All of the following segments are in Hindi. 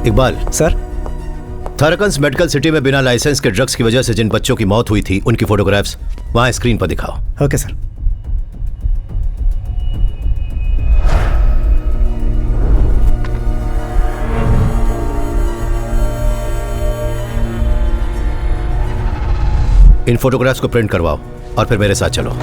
इकबाल सर। थाराकंस मेडिकल सिटी में बिना लाइसेंस के ड्रग्स की वजह से जिन बच्चों की मौत हुई थी उनकी फोटोग्राफ्स वहां स्क्रीन पर दिखाओ। Okay sir. इन फोटोग्राफ्स को प्रिंट करवाओ और फिर मेरे साथ चलो।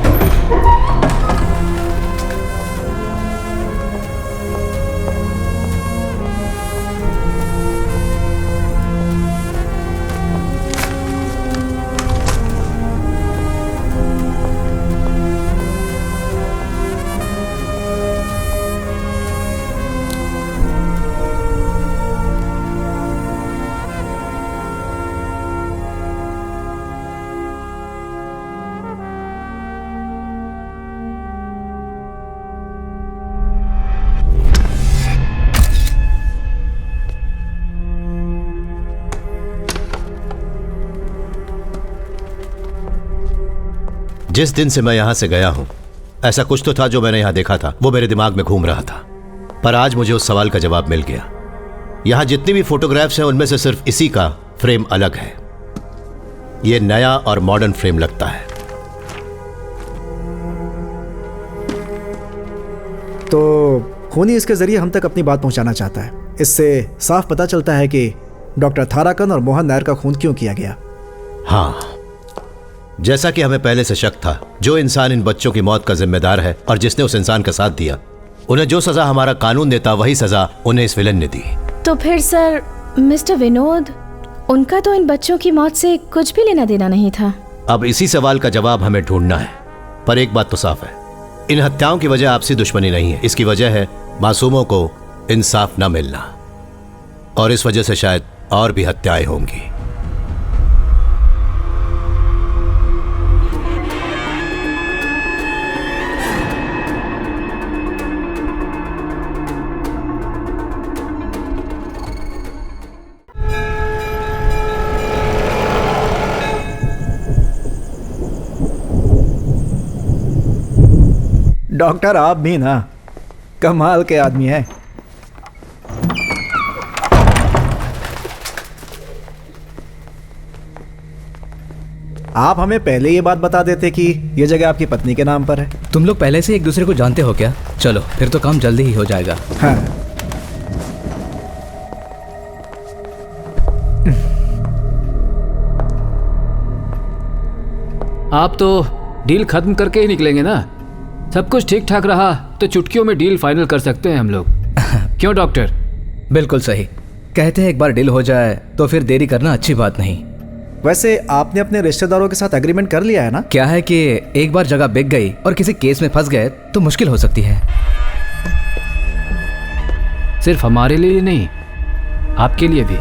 जिस दिन से मैं यहां से गया हूं ऐसा कुछ तो था जो मैंने यहां देखा था, वो मेरे दिमाग में घूम रहा था, पर आज मुझे उस सवाल का जवाब मिल गया। यहां जितनी भी फोटोग्राफ्स हैं उनमें से सिर्फ इसी का फ्रेम अलग है। यह नया और मॉडर्न फ्रेम लगता है। तो खूनी इसके जरिए हम तक अपनी बात पहुंचाना चाहता है। इससे साफ पता चलता है कि डॉक्टर थाराकन और मोहन नायर का खून क्यों किया गया। हाँ, जैसा कि हमें पहले से शक था, जो इंसान इन बच्चों की मौत का जिम्मेदार है और जिसने उस इंसान का साथ दिया, उन्हें जो सजा हमारा कानून देता वही सजा उन्हें इस विलन ने दी। तो फिर सर मिस्टर विनोद, उनका तो इन बच्चों की मौत से कुछ भी लेना देना नहीं था। अब इसी सवाल का जवाब हमें ढूंढना है, पर एक बात तो साफ है, इन हत्याओं की वजह आपसी दुश्मनी नहीं है। इसकी वजह है मासूमों को इंसाफ न मिलना, और इस वजह से शायद और भी हत्याएं होंगी। डॉक्टर आप भी ना कमाल के आदमी हैं। आप हमें पहले ये बात बता देते कि ये जगह आपकी पत्नी के नाम पर है। तुम लोग पहले से एक दूसरे को जानते हो क्या? चलो फिर तो काम जल्दी ही हो जाएगा। हाँ। आप तो डील खत्म करके ही निकलेंगे ना? सब कुछ ठीक ठाक रहा तो चुटकियों में डील फाइनल कर सकते हैं हम लोग। क्यों डॉक्टर? बिल्कुल सही कहते हैं, एक बार डील हो जाए तो फिर देरी करना अच्छी बात नहीं। वैसे आपने अपने रिश्तेदारों के साथ एग्रीमेंट कर लिया है ना? क्या है कि एक बार जगह बिक गई और किसी केस में फंस गए तो मुश्किल हो सकती है। सिर्फ हमारे लिए नहीं, आपके लिए भी।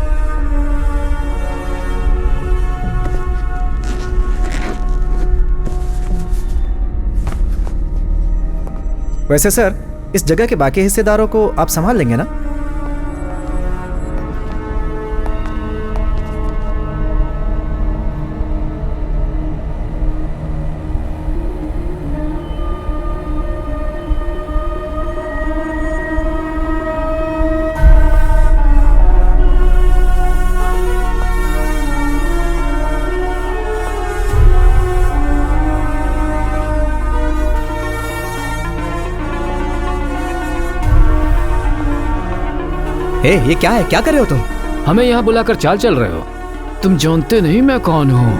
वैसे सर, इस जगह के बाकी हिस्सेदारों को आप संभाल लेंगे ना? ये क्या है? क्या कर रहे हो तुम? हमें यहाँ बुलाकर चाल चल रहे हो? तुम जानते नहीं मैं कौन हूँ।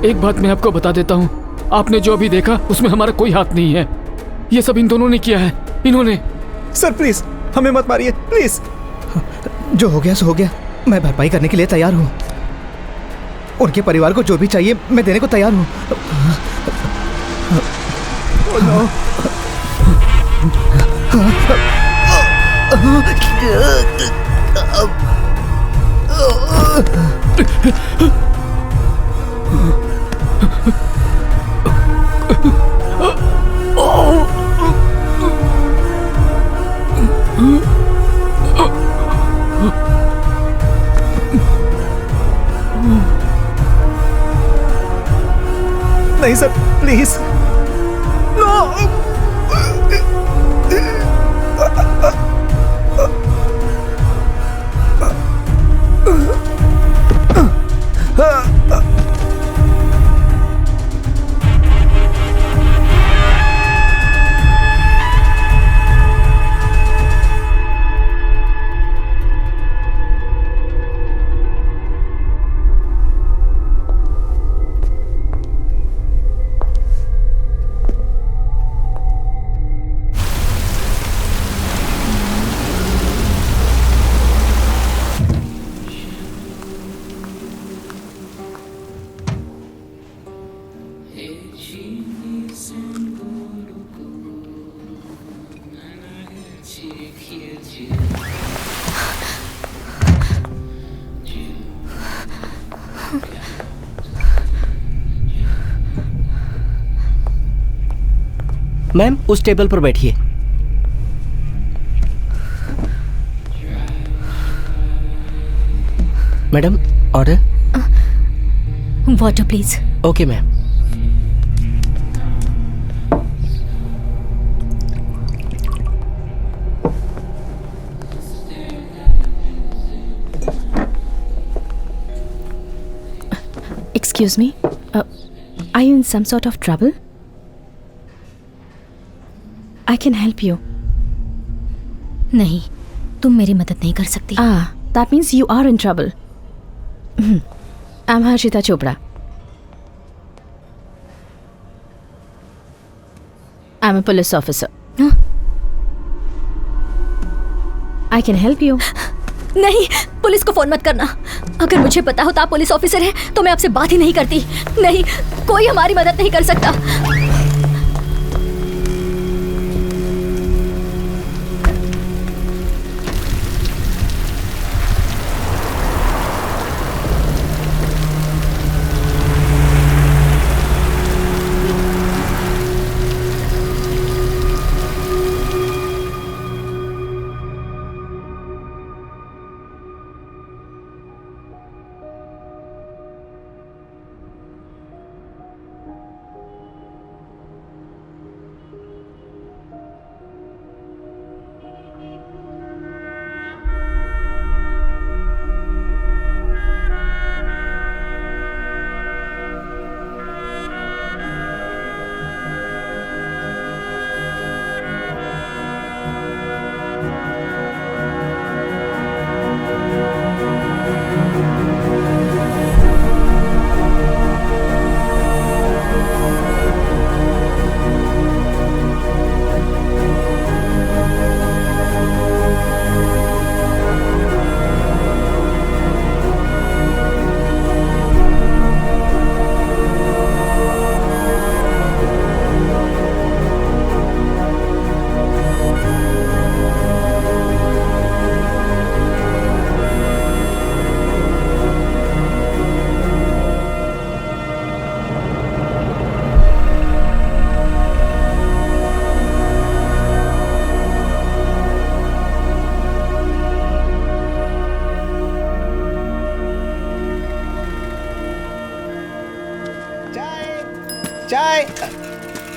एक बात मैं आपको बता देता हूँ, आपने जो अभी देखा उसमें हमारा कोई हाथ नहीं है। ये सब इन दोनों ने किया है। इन्होंने। सर प्लीज हमें मत मारिए प्लीज। जो हो गया सो हो गया। मैं भरपाई करने के लिए तैयार हूँ। उनके परिवार को जो भी चाहिए मैं देने को तैयार हूँ। नहीं सर, प्लीज। नो। मैम उस टेबल पर बैठिए। Madam order. Water please. Okay ma'am. Excuse me, are you in some sort of trouble? I can help you. नहीं, तुम मेरी मदद नहीं कर सकती। That means you are in trouble. I'm Harshita Chopra. I'm a police officer. Huh? I can help you. नहीं, पुलिस को फोन मत करना। अगर मुझे पता होता आप पुलिस ऑफिसर हैं तो मैं आपसे बात ही नहीं करती। नहीं, कोई हमारी मदद नहीं कर सकता।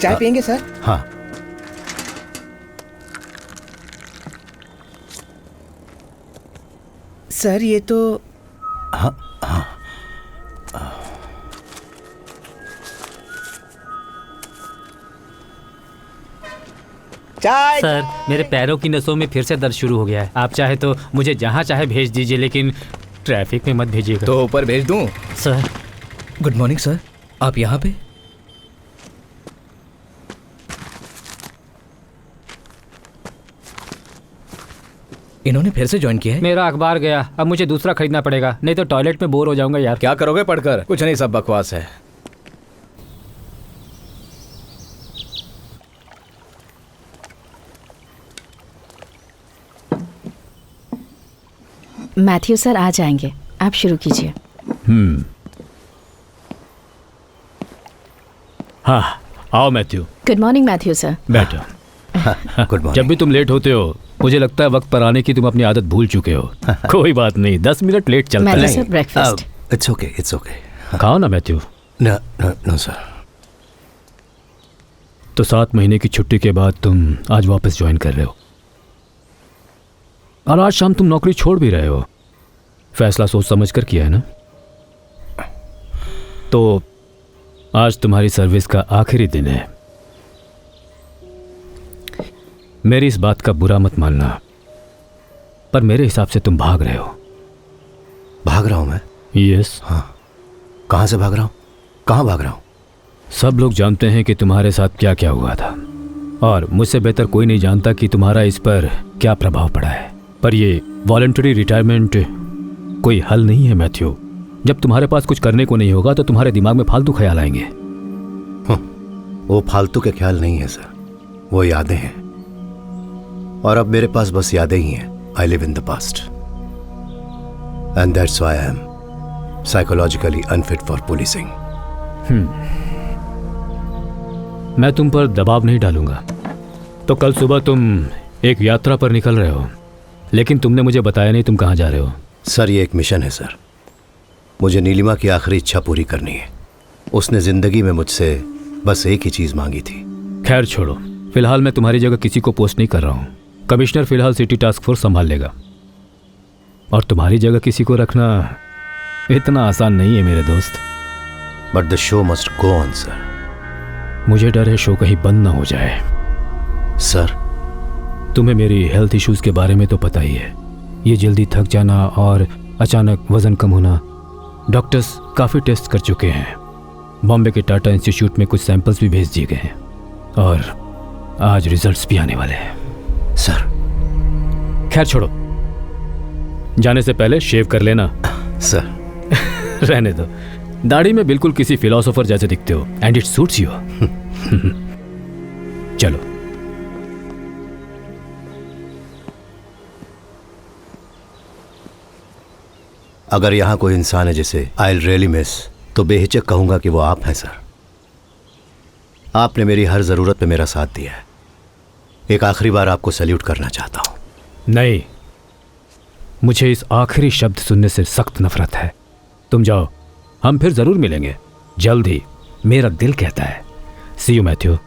चाय पियेंगे सर? हाँ। सर ये तो हाँ हाँ। चाय। सर मेरे पैरों की नसों में फिर से दर्द शुरू हो गया है। आप चाहे तो मुझे जहाँ चाहे भेज दीजिए, लेकिन ट्रैफिक में मत भेजिएगा। तो ऊपर भेज दूं? सर गुड मॉर्निंग सर, आप यहाँ पे? इन्होंने फिर से ज्वाइन किया है? मेरा अखबार गया, अब मुझे दूसरा खरीदना पड़ेगा, नहीं तो टॉयलेट में बोर हो जाऊंगा यार। क्या करोगे पढ़कर? कुछ नहीं, सब बकवास है। मैथ्यू सर आ जाएंगे, आप शुरू कीजिए। हाँ आओ Matthew. Good morning Matthew sir. बैठो। Good morning. जब भी तुम लेट होते हो मुझे लगता है वक्त पर आने की तुम अपनी आदत भूल चुके हो। कोई बात नहीं, 10 मिनट लेट चलता मैथ्यू है। Sir breakfast. It's okay, it's okay. खाओ ना Matthew. No no no sir. तो 7 महीने की छुट्टी के बाद तुम आज वापस ज्वाइन कर रहे हो और आज शाम तुम नौकरी छोड़ भी रहे हो। फैसला सोच समझ कर किया है ना? तो आज तुम्हारी सर्विस का आखिरी दिन है। मेरी इस बात का बुरा मत मानना, पर मेरे हिसाब से तुम भाग रहे हो। भाग रहा हूं मैं? यस। हाँ। कहां से भाग रहा हूं? कहां भाग रहा हूं? सब लोग जानते हैं कि तुम्हारे साथ क्या क्या हुआ था, और मुझसे बेहतर कोई नहीं जानता कि तुम्हारा इस पर क्या प्रभाव पड़ा है। पर ये वॉलंटरी रिटायरमेंट कोई हल नहीं है मैथ्यू। जब तुम्हारे पास कुछ करने को नहीं होगा तो तुम्हारे दिमाग में फालतू ख्याल आएंगे। वो फालतू के ख्याल नहीं है सर, वो यादें हैं, और अब मेरे पास बस यादें ही हैं। I live in the past and that's why I am psychologically unfit for policing. मैं तुम पर दबाव नहीं डालूंगा। तो कल सुबह तुम एक यात्रा पर निकल रहे हो, लेकिन तुमने मुझे बताया नहीं तुम कहाँ जा रहे हो। सर ये एक मिशन है सर। मुझे नीलिमा की आखिरी इच्छा पूरी करनी है। उसने जिंदगी में मुझसे बस एक ही चीज मांगी थी। खैर छोड़ो, फिलहाल मैं तुम्हारी जगह किसी को पोस्ट नहीं कर रहा हूँ। कमिश्नर फिलहाल सिटी टास्क फोर्स संभाल लेगा, और तुम्हारी जगह किसी को रखना इतना आसान नहीं है मेरे दोस्त। But the show must go on sir. मुझे डर है शो कहीं बंद ना हो जाए। सर तुम्हें मेरी हेल्थ इश्यूज के बारे में तो पता ही है। ये जल्दी थक जाना और अचानक वजन कम होना। डॉक्टर्स काफ़ी टेस्ट कर चुके हैं। बॉम्बे के टाटा इंस्टीट्यूट में कुछ सैंपल्स भी भेज दिए गए हैं, और आज रिजल्ट्स भी आने वाले हैं। सर खैर छोड़ो, जाने से पहले शेव कर लेना। सर रहने दो, दाढ़ी में बिल्कुल किसी फिलोसोफर जैसे दिखते हो, एंड इट सूट्स यू। चलो। अगर यहाँ कोई इंसान है जिसे आई रियली मिस, तो बेहिचक कहूँगा कि वो आप हैं सर। आपने मेरी हर ज़रूरत पे मेरा साथ दिया है। एक आखिरी बार आपको सैल्यूट करना चाहता हूँ। नहीं, मुझे इस आखिरी शब्द सुनने से सख्त नफरत है। तुम जाओ, हम फिर ज़रूर मिलेंगे जल्द ही, मेरा दिल कहता है। सी यू मैथ्यू।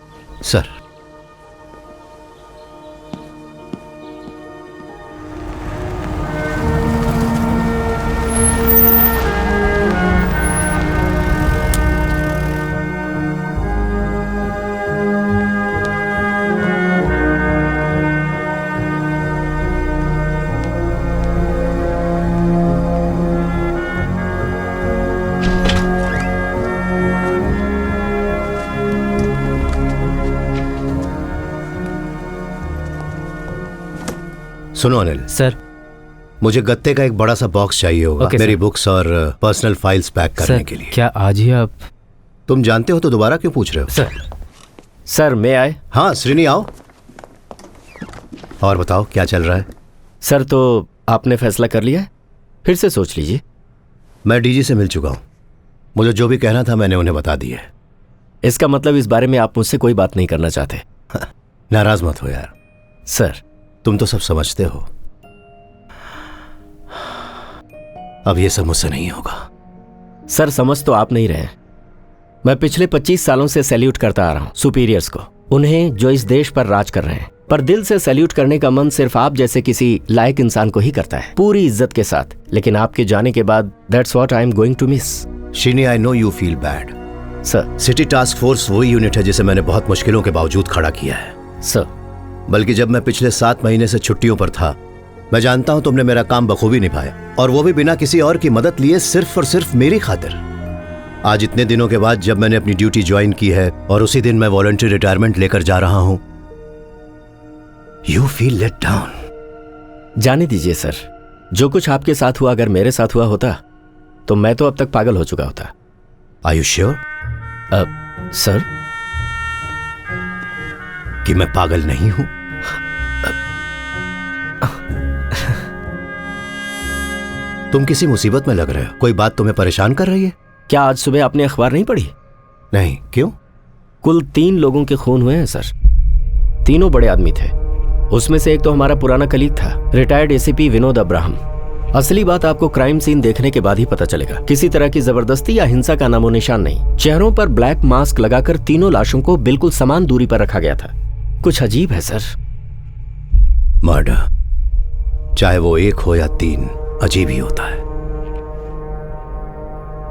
सर सुनो अनिल। सर मुझे गत्ते का एक बड़ा सा बॉक्स चाहिए होगा। ओके, मेरी सर। बुक्स और पर्सनल फाइल्स पैक करने सर के लिए। क्या आज ही आप? तुम जानते हो तो दोबारा क्यों पूछ रहे हो? सर मैं आए? हाँ श्रीनी आओ। और बताओ क्या चल रहा है? सर तो आपने फैसला कर लिया है? फिर से सोच लीजिए। मैं डीजी से मिल चुका हूँ। मुझे जो भी कहना था मैंने उन्हें बता दिया है। इसका मतलब इस बारे में आप मुझसे कोई बात नहीं करना चाहते? नाराज मत हो यार। सर तुम तो सब समझते हो। अब ये सब मुझसे नहीं होगा। सर समझ तो आप नहीं रहे। मैं पिछले 25 सालों से सैल्यूट करता आ रहा हूं सुपीरियर्स को, उन्हें जो इस देश पर राज कर रहे हैं। पर दिल से सैल्यूट करने का मन सिर्फ आप जैसे किसी लायक इंसान को ही करता है, पूरी इज्जत के साथ। लेकिन आपके जाने के बाद that's what I am going to miss. Shini I know you feel bad. Sir city task force वही यूनिट है जिसे मैंने बहुत मुश्किलों के बावजूद खड़ा किया है। सर बल्कि जब मैं पिछले 7 महीने से छुट्टियों पर था, मैं जानता हूं तुमने मेरा काम बखूबी निभाया, और वो भी बिना किसी और की मदद लिए, सिर्फ और सिर्फ मेरी खातिर। आज इतने दिनों के बाद जब मैंने अपनी ड्यूटी ज्वाइन की है और उसी दिन मैं वॉलंटरी रिटायरमेंट लेकर जा रहा हूं, यू फील लेट डाउन। जाने दीजिए सर, जो कुछ आपके साथ हुआ अगर मेरे साथ हुआ होता तो मैं तो अब तक पागल हो चुका होता। Are you sure? सर कि मैं पागल नहीं हूं? तुम किसी मुसीबत में लग रहे हो। कोई बात तुम्हें परेशान कर रही है? क्या आज सुबह आपने अखबार नहीं पढ़ी? नहीं, क्यों? कुल 3 लोगों के खून हुए हैं सर। तीनों बड़े आदमी थे। उसमें से एक तो हमारा पुराना कलीग था, रिटायर्ड एसीपी विनोद अब्राहम। असली बात आपको क्राइम सीन देखने के बाद ही पता चलेगा। किसी तरह की जबरदस्ती या हिंसा का नामो निशान नहीं। चेहरों पर ब्लैक मास्क लगाकर तीनों लाशों को बिल्कुल समान दूरी पर रखा गया था। कुछ अजीब है सर। मर्डर, चाहे वो 1 हो या 3, अजीब ही होता है।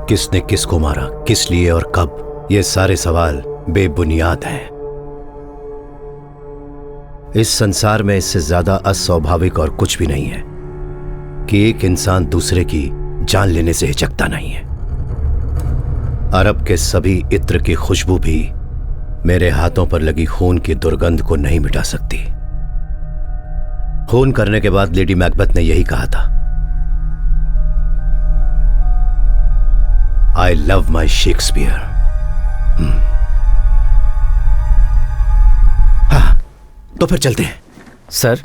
किसने किसको मारा, किस लिए और कब, ये सारे सवाल बेबुनियाद हैं। इस संसार में इससे ज्यादा अस्वाभाविक और कुछ भी नहीं है कि एक इंसान दूसरे की जान लेने से हिचकता नहीं है। अरब के सभी इत्र की खुशबू भी मेरे हाथों पर लगी खून की दुर्गंध को नहीं मिटा सकती। खून करने के बाद लेडी मैकबेथ ने यही कहा था, आई लव माई शेक्सपियर। हाँ, तो फिर चलते हैं। सर,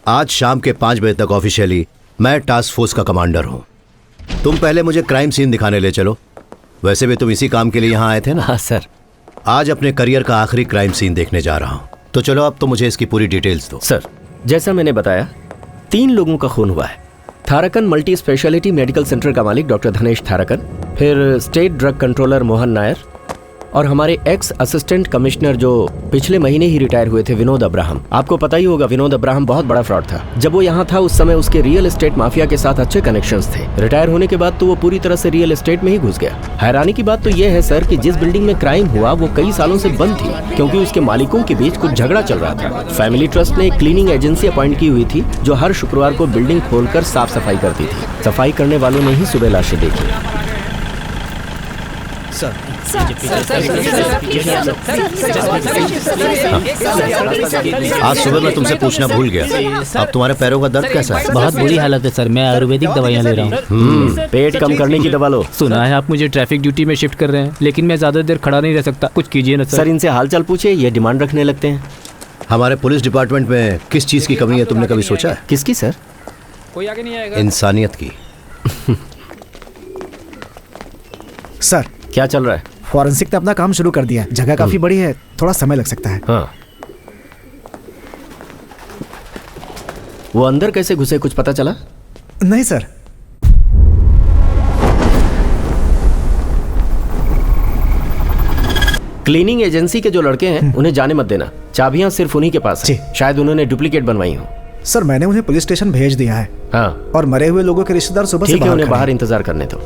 आज शाम के 5 बजे तक ऑफिशियली मैं टास्क फोर्स का कमांडर हूं। तुम पहले मुझे क्राइम सीन दिखाने ले चलो। वैसे भी तुम इसी काम के लिए यहां आए थे ना? हाँ सर। आज अपने करियर का आखिरी क्राइम सीन देखने जा रहा हूं। तो चलो, अब तो मुझे इसकी पूरी डिटेल्स दो। सर, जैसा मैंने बताया, 3 लोगों का खून हुआ है। थाराकन मल्टी स्पेशलिटी मेडिकल सेंटर का मालिक डॉक्टर धनेश थाराकन, फिर state drug controller Mohan Nair, और हमारे एक्स असिस्टेंट कमिश्नर जो पिछले महीने ही रिटायर हुए थे, विनोद अब्राहम। आपको पता ही होगा, विनोद अब्राहम बहुत बड़ा फ्रॉड था। जब वो यहाँ था उस समय उसके रियल एस्टेट माफिया के साथ अच्छे कनेक्शंस थे। रिटायर होने के बाद तो वो पूरी तरह से रियल एस्टेट में ही घुस गया। हैरानी की बात तो ये है सर कि जिस बिल्डिंग में क्राइम हुआ वो कई सालों से बंद थी, क्योंकि उसके मालिकों के बीच कुछ झगड़ा चल रहा था। फैमिली ट्रस्ट ने एक क्लीनिंग एजेंसी अपॉइंट की हुई थी जो हर शुक्रवार को बिल्डिंग खोलकर साफ सफाई करती थी। सफाई करने वालों ने ही सुबह लाशें देखी। आज सुबह मैं तुमसे पूछना भूल गया, अब तुम्हारे पैरों का दर्द कैसा है? बहुत बुरी हालत है सर। मैं आयुर्वेदिक दवाइयाँ ले रहा हूँ। पेट कम करने की दवा लो। सुना है आप मुझे ट्रैफिक ड्यूटी में शिफ्ट कर रहे हैं, लेकिन मैं ज्यादा देर खड़ा नहीं रह सकता। कुछ कीजिए ना सर, इनसे हालचाल पूछिए, ये डिमांड रखने लगते हैं। हमारे पुलिस डिपार्टमेंट में किस चीज की कमी है, तुमने कभी सोचा है? किसकी सर? कोई आगे नहीं आएगा। इंसानियत की। सर, क्या चल रहा है? फॉरेंसिक ने अपना काम शुरू कर दिया। जगह काफी बड़ी है, थोड़ा समय लग सकता है। हाँ। वो अंदर कैसे घुसे, कुछ पता चला? नहीं सर। क्लीनिंग एजेंसी के जो लड़के हैं उन्हें जाने मत देना। चाबियां सिर्फ उन्हीं के पास जी। हैं। शायद उन्होंने डुप्लीकेट बनवाई हो। सर, मैंने उन्हें पुलिस स्टेशन भेज दिया है। हाँ, और मरे हुए लोगों के रिश्तेदार सुबह से ठीक है, उन्हें खड़े बाहर हैं। इंतजार करने दो।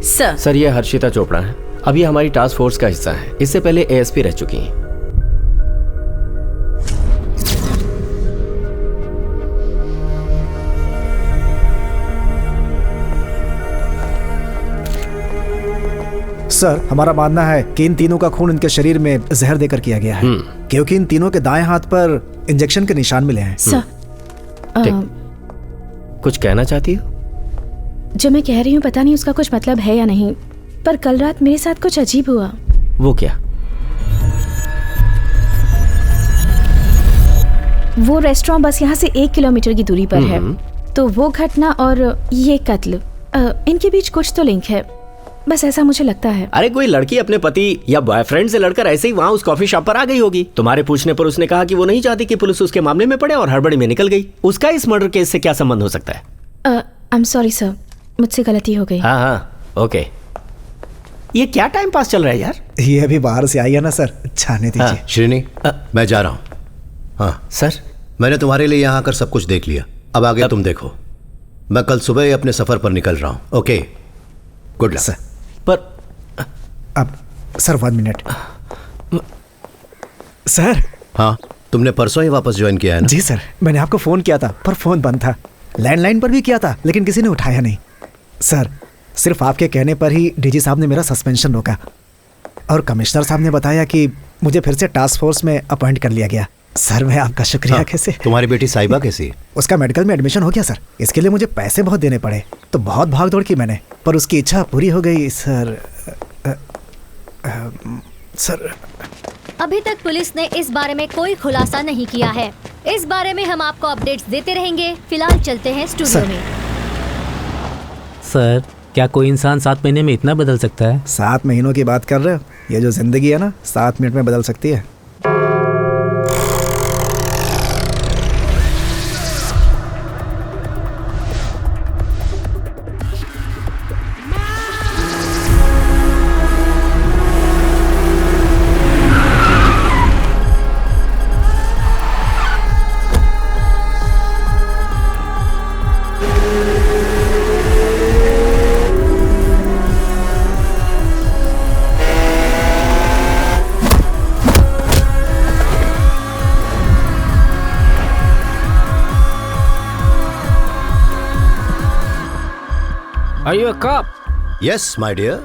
सर, ये हर्षिता चोपड़ा है। अभी हमारी टास्क फोर्स का हिस्सा है। इससे पहले एएसपी रह चुकी हैं। सर, हमारा मानना है कि इन तीनों का खून इनके शरीर में जहर देकर किया गया है, क्योंकि इन तीनों के दाएं हाथ पर इंजेक्शन के निशान मिले हैं। सर, कुछ कहना चाहती हो? जो मैं कह रही हूँ पता नहीं उसका कुछ मतलब है या नहीं, पर कल रात मेरे साथ कुछ अजीब हुआ। वो क्या? वो रेस्टोरेंट बस यहाँ से 1 किलोमीटर की दूरी पर है। तो वो घटना और ये कत्ल, इनके बीच कुछ तो लिंक है, बस ऐसा मुझे लगता है। अरे कोई लड़की अपने पति या बॉयफ्रेंड से लड़कर ऐसे ही वहाँ उस कॉफी शॉप पर आ गई होगी। तुम्हारे पूछने पर उसने कहा कि वो नहीं चाहती कि पुलिस उसके मामले में पड़े और हड़बड़ी में निकल गई। उसका इस मर्डर केस से क्या संबंध हो सकता है? आई एम सॉरी सर, मुझसे गलती हो गई। हाँ हाँ, ओके। ये क्या टाइम पास चल रहा है यार? ये अभी बाहर से आई है ना सर, जाने दीजिए। हाँ। श्रीनी, मैं जा रहा हूँ। हाँ सर, मैंने तुम्हारे लिए यहाँ आकर सब कुछ देख लिया। अब आगे तुम देखो। मैं कल सुबह ही अपने सफर पर निकल रहा हूँ। Okay, good luck. सर, पर अब सर 1 मिनट। सर। हाँ, तुमने परसों ही वापस ज्वाइन किया है ना? जी सर, मैंने आपको फोन किया था पर फोन बंद था। लैंडलाइन पर भी किया था लेकिन किसी ने उठाया नहीं। सर, सिर्फ आपके कहने पर ही डीजी साहब ने मेरा सस्पेंशन रोका और कमिश्नर साहब ने बताया कि मुझे फिर से टास्क फोर्स में अपॉइंट कर लिया गया। सर, मैं आपका शुक्रिया कैसे। तुम्हारी बेटी साहिबा कैसी है? उसका मेडिकल में एडमिशन हो गया सर। इसके लिए मुझे पैसे बहुत देने पड़े तो बहुत भाग दौड़ की मैंने, पर उसकी इच्छा पूरी हो गई सर। सर, अभी तक पुलिस ने इस बारे में कोई खुलासा नहीं किया है। इस बारे में हम आपको अपडेट्स देते रहेंगे। फिलहाल चलते हैं स्टूडियो में। सर, क्या कोई इंसान 7 महीने में इतना बदल सकता है? 7 महीनों की बात कर रहे हो? ये जो जिंदगी है ना, 7 मिनट में बदल सकती है। Are you a cop? Yes my dear.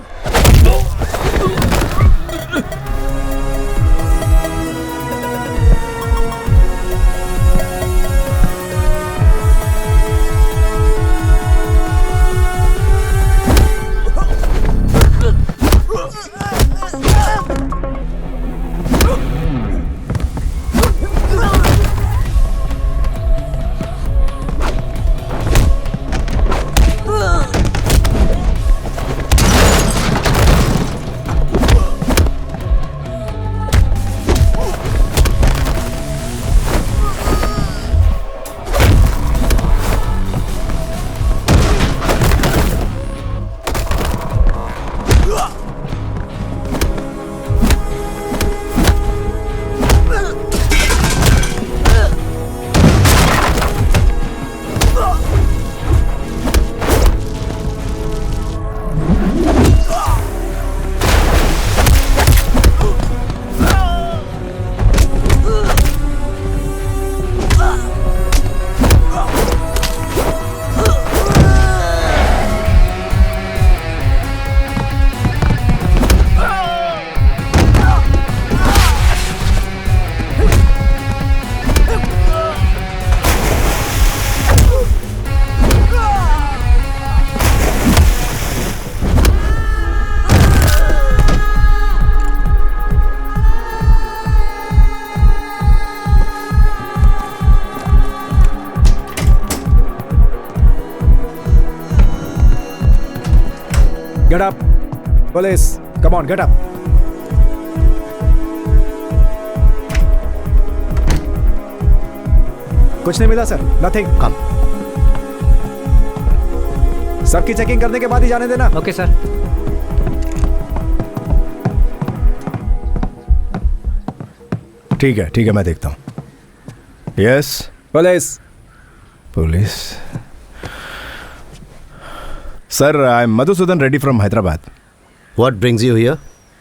Get up. Police, come on, get up. कुछ नहीं मिला सर, नथिंग। कम। सबकी चेकिंग करने के बाद ही जाने देना। Okay sir. ठीक है, मैं देखता हूँ। Yes police. Police sir, I am Madhusudan Reddy from Hyderabad. What brings you here?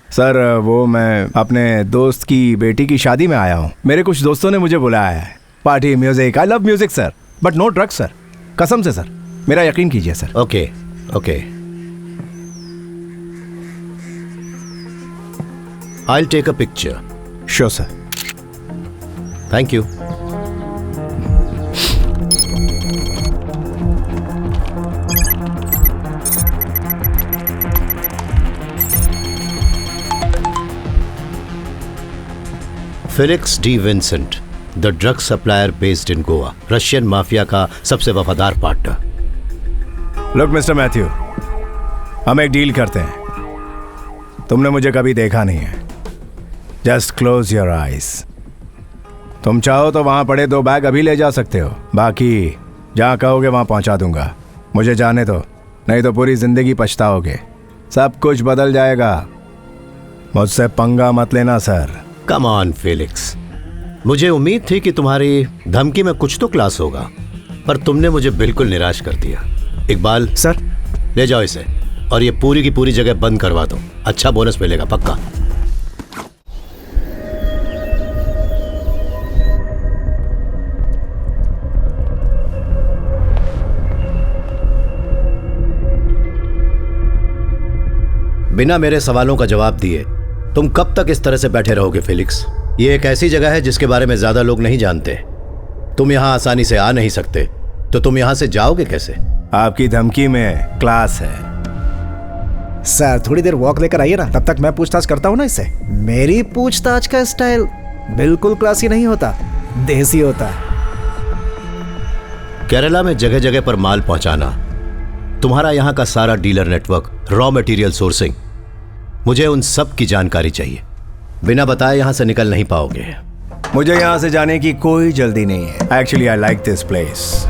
Sir वो मैं अपने दोस्त की बेटी की शादी में आया हूँ। मेरे कुछ दोस्तों ने मुझे बुलाया है। Party, music, I love music sir, but no drugs sir. कसम से सर, मेरा यकीन कीजिए sir. Okay okay, I will take a picture. Sure sir. Thank you. Felix de Vincent, the drug supplier based in Goa, Russian mafia का सबसे वफादार पार्टनर। लुक मिस्टर मैथ्यू, हम एक डील करते हैं। तुमने मुझे कभी देखा नहीं है। Just close your eyes. तुम चाहो तो वहां पड़े 2 बैग अभी ले जा सकते हो, बाकी जहां कहोगे वहां पहुंचा दूंगा। मुझे जाने दो, नहीं तो पूरी जिंदगी पछताओगे। सब कुछ बदल जाएगा। मुझसे पंगा मत लेना सर। कम ऑन फेलिक्स, मुझे उम्मीद थी कि तुम्हारी धमकी में कुछ तो क्लास होगा, पर तुमने मुझे बिल्कुल निराश कर दिया। इकबाल सर, ले जाओ इसे और ये पूरी की पूरी जगह बंद करवा दो। अच्छा बोनस मिलेगा पक्का। बिना मेरे सवालों का जवाब दिए तुम कब तक इस तरह से बैठे रहोगे फेलिक्स? ये एक ऐसी जगह है जिसके बारे में ज्यादा लोग नहीं जानते। तुम यहां आसानी से आ नहीं सकते, तो तुम यहां से जाओगे कैसे? आपकी धमकी में क्लास है। सर थोड़ी देर वॉक लेकर आइए ना, तब तक मैं पूछताछ करता हूँ ना इससे। मेरी पूछताछ का स्टाइल बिल्कुल क्लासी नहीं होता, देसी होता है। केरला में जगह जगह पर माल पहुंचाना, तुम्हारा यहां का सारा dealer network, raw material sourcing, मुझे उन सब की जानकारी चाहिए। बिना बताए यहां से निकल नहीं पाओगे। मुझे यहां से जाने की कोई जल्दी नहीं है। Actually I like this place.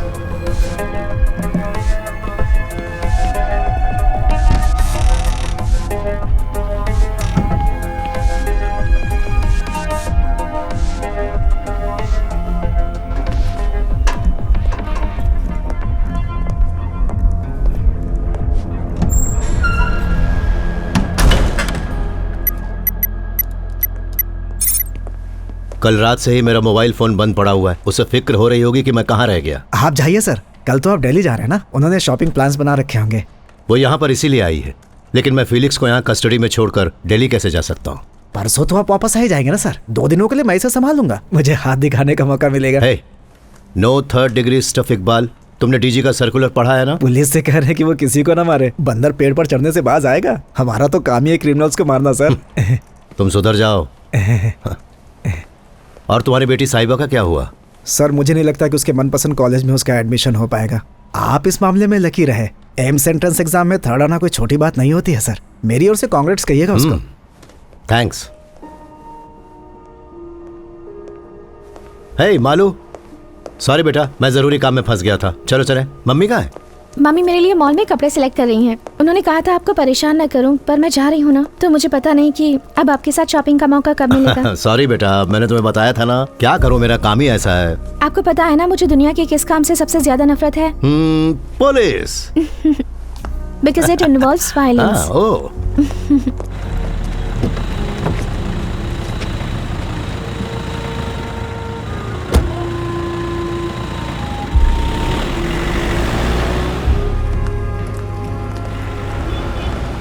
कल रात से ही मेरा मोबाइल फोन बंद पड़ा हुआ है। उसे फिक्र हो रही होगी कि मैं कहाँ रह गया। आप जाइए सर, कल तो आप दिल्ली जा रहे हैं ना। उन्होंने शॉपिंग प्लान्स बना रखे होंगे। वो यहाँ पर इसीलिए आई है, लेकिन मैं फिलिक्स को यहाँ कस्टडी में छोड़कर दिल्ली कैसे जा सकता हूँ? परसों तो आप वापस आ ही जाएंगे ना सर। 2 दिनों के लिए मैं इसे संभाल लूंगा, मुझे हाथ दिखाने का मौका मिलेगा। Hey, no third degree stuff Iqbal. तुमने डीजी का सर्कुलर पढ़ा है ना? पुलिस से कह रहे हैं कि वो किसी को ना मारे, बंदर पेड़ पर चढ़ने से बाज आएगा। हमारा तो काम ही है क्रिमिनल्स को मारना सर। तुम सुधर जाओ। और तुम्हारी बेटी साहिबा का क्या हुआ? सर मुझे नहीं लगता कि उसके मनपसंद कॉलेज में उसका एडमिशन हो पाएगा। आप इस मामले में लकी रहे। एम्स एंट्रेंस एग्जाम में 3rd आना कोई छोटी बात नहीं होती है सर। मेरी ओर से कांग्रेट्स कहिएगा उसको। थैंक्स। हे मालू, सॉरी बेटा, मैं जरूरी काम में फंस गया था। चलो चले। मम्मी कहाँ है? मम्मी मेरे लिए मॉल में कपड़े सिलेक्ट कर रही हैं। उन्होंने कहा था आपको परेशान ना करूं, पर मैं जा रही हूँ ना, तो मुझे पता नहीं कि अब आपके साथ शॉपिंग का मौका कब मिलेगा। सॉरी बेटा, मैंने तुम्हें बताया था ना, क्या करूं, मेरा काम ही ऐसा है। आपको पता है ना मुझे दुनिया के किस काम से सबसे ज्यादा नफरत है? Police. Because it involves violence. Oh.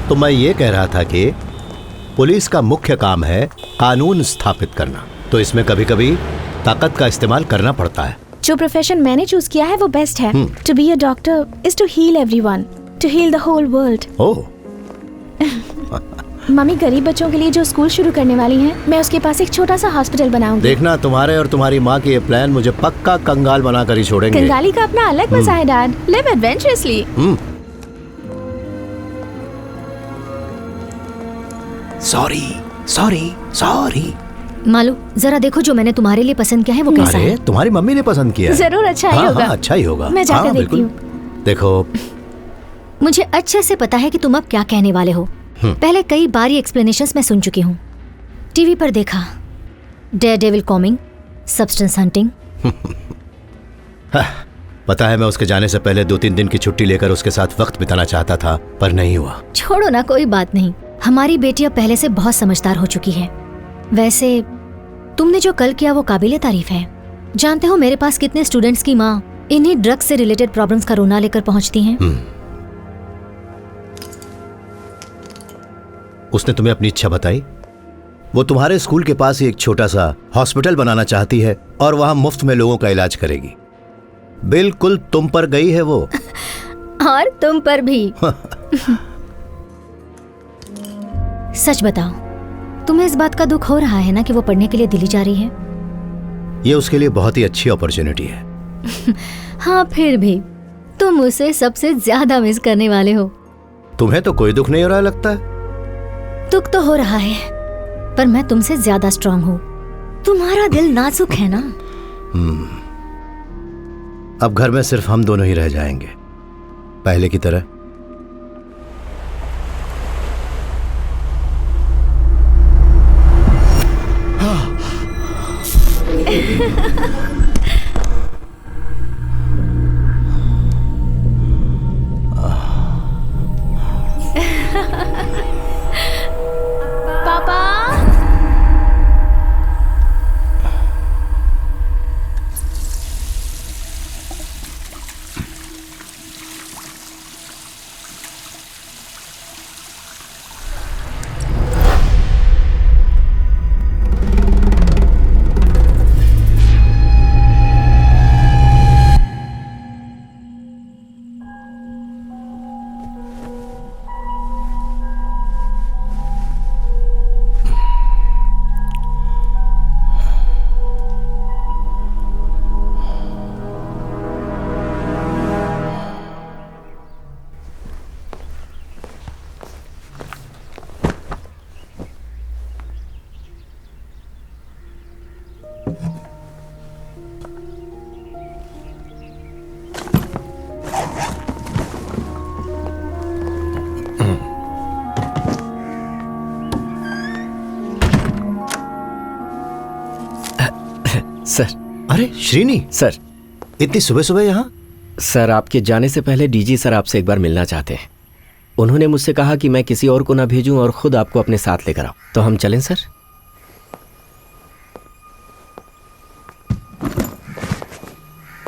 तो मैं ये कह रहा था कि पुलिस का मुख्य काम है कानून स्थापित करना, तो इसमें कभी कभी ताकत का इस्तेमाल करना पड़ता है। जो प्रोफेशन मैंने चूज किया है वो बेस्ट है। To be a doctor is to heal everyone, to heal the whole world. Oh. Mummy गरीब बच्चों के लिए जो स्कूल शुरू करने वाली हैं, मैं उसके पास एक छोटा सा हॉस्पिटल बनाऊंगी। देखना, तुम्हारे और तुम्हारी माँ के ये प्लान मुझे पक्का कंगाल बनाकर ही छोड़ेंगे। कंगाली का अपना अलग मजा है dad. Live adventurously. Sorry sorry sorry. Malu जरा देखो जो मैंने तुम्हारे लिए पसंद किया है वो कैसा अरे है। तुम्हारी मम्मी ने पसंद किया है। जरूर अच्छा ही होगा। हाँ, अच्छा ही होगा। मैं जाकर देखती बिल्कुल। हूँ। देखो, मुझे अच्छे से पता है कि तुम अब क्या कहने वाले हो। पहले कई बार ये एक्सप्लेनेशंस मैं सुन चुकी हूँ। टीवी पर देखा, डेयरडेविल कॉमिंग, सब्सटेंस हंटिंग। पता है मैं उसके जाने से पहले 2-3 दिन की छुट्टी लेकर उसके साथ वक्त बिताना चाहता था, पर नहीं हुआ। छोड़ो ना, कोई बात नहीं। हमारी बेटी अब पहले से बहुत समझदार हो चुकी है। वैसे तुमने जो कल किया वो काबिले तारीफ है। जानते हो मेरे पास कितने स्टूडेंट्स की माँ इन्हीं ड्रग्स से रिलेटेड प्रॉब्लम्स का रोना लेकर पहुंचती हैं। उसने तुम्हें अपनी इच्छा बताई? वो तुम्हारे स्कूल के पास ही एक छोटा सा हॉस्पिटल बनाना चाहती है और वहां मुफ्त में लोगों का इलाज करेगी। बिल्कुल तुम पर गई है वो। और तुम पर भी। सच बताओ, तुम्हें इस बात का दुख हो रहा है ना कि वो पढ़ने के लिए दिल्ली जा रही है? ये उसके लिए बहुत ही अच्छी अपॉर्चुनिटी है। हाँ, फिर भी तुम उसे सबसे ज्यादा मिस करने वाले हो। तुम्हें तो कोई दुख नहीं हो रहा लगता है। दुख तो हो रहा है, पर मैं तुमसे ज्यादा स्ट्रांग हूँ। तुम्हारा दिल नाजुक है ना। अब घर में सिर्फ हम दोनों ही रह जाएंगे, पहले की तरह। पापा, सर। अरे श्रीनी, सर, इतनी सुबह सुबह यहाँ? सर आपके जाने से पहले डीजी सर आपसे एक बार मिलना चाहते हैं। उन्होंने मुझसे कहा कि मैं किसी और को ना भेजूं और खुद आपको अपने साथ लेकर आऊं। तो हम चलें सर?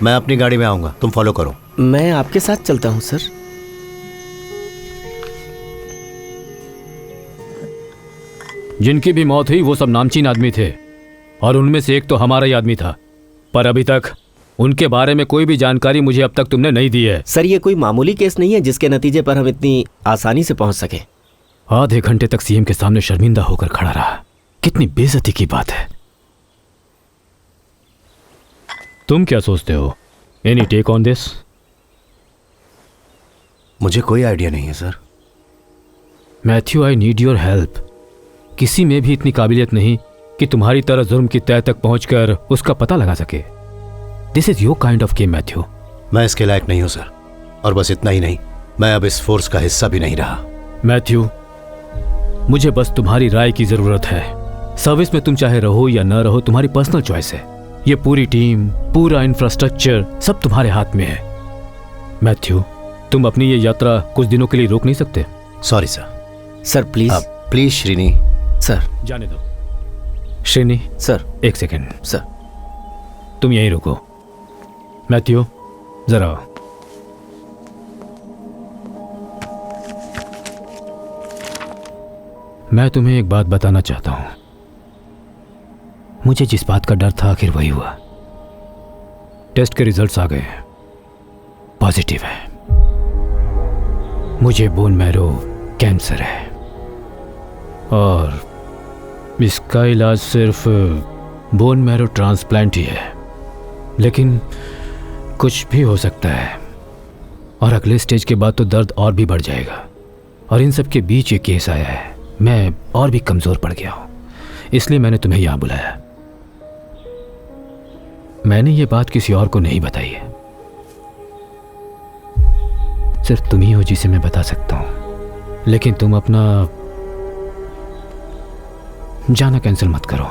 मैं अपनी गाड़ी में आऊंगा, तुम फॉलो करो। मैं आपके साथ चलता हूं सर। जिनकी भी मौत हुई वो सब नामचीन आदमी थे और उनमें से एक तो हमारा ही आदमी था, पर अभी तक उनके बारे में कोई भी जानकारी मुझे अब तक तुमने नहीं दी है। सर, ये कोई मामूली केस नहीं है जिसके नतीजे पर हम इतनी आसानी से पहुंच सके। आधे घंटे तक सीएम के सामने शर्मिंदा होकर खड़ा रहा, कितनी बेइज्जती की बात है। तुम क्या सोचते हो? Any take on this? मुझे कोई आइडिया नहीं है sir. Matthew, I need your help. किसी में भी इतनी काबिलियत नहीं कि तुम्हारी तरह जुर्म की तह तक पहुंचकर उसका पता लगा सके। This is your kind of game Matthew. मैं इसके लायक नहीं हूं सर, और बस इतना ही नहीं, मैं अब इस फोर्स का हिस्सा भी नहीं रहा। मैथ्यू, मुझे बस तुम्हारी राय की जरूरत है। सर्विस में तुम चाहे रहो या न रहो, तुम्हारी पर्सनल चॉइस है। ये पूरी टीम, पूरा इंफ्रास्ट्रक्चर सब तुम्हारे हाथ में है। मैथ्यू, तुम अपनी ये यात्रा कुछ दिनों के लिए रोक नहीं सकते? Sorry sir. Sir please. Please Srini. Sir जाने दो। श्रीनी सर, एक सेकेंड। सर तुम यहीं रुको। मैथ्यू, जरा आओ। मैं तुम्हें एक बात बताना चाहता हूं। मुझे जिस बात का डर था आखिर वही हुआ। टेस्ट के रिजल्ट्स आ गए, पॉजिटिव है। मुझे बोन मैरो कैंसर है और इसका इलाज सिर्फ बोन मैरो ट्रांसप्लांट ही है, लेकिन कुछ भी हो सकता है और अगले स्टेज के बाद तो दर्द और भी बढ़ जाएगा। और इन सब के बीच ये केस आया है, मैं और भी कमज़ोर पड़ गया हूँ, इसलिए मैंने तुम्हें यहाँ बुलाया। मैंने ये बात किसी और को नहीं बताई है, सिर्फ तुम ही हो जिसे मैं बता सकता हूँ। लेकिन तुम अपना जाना कैंसिल मत करो।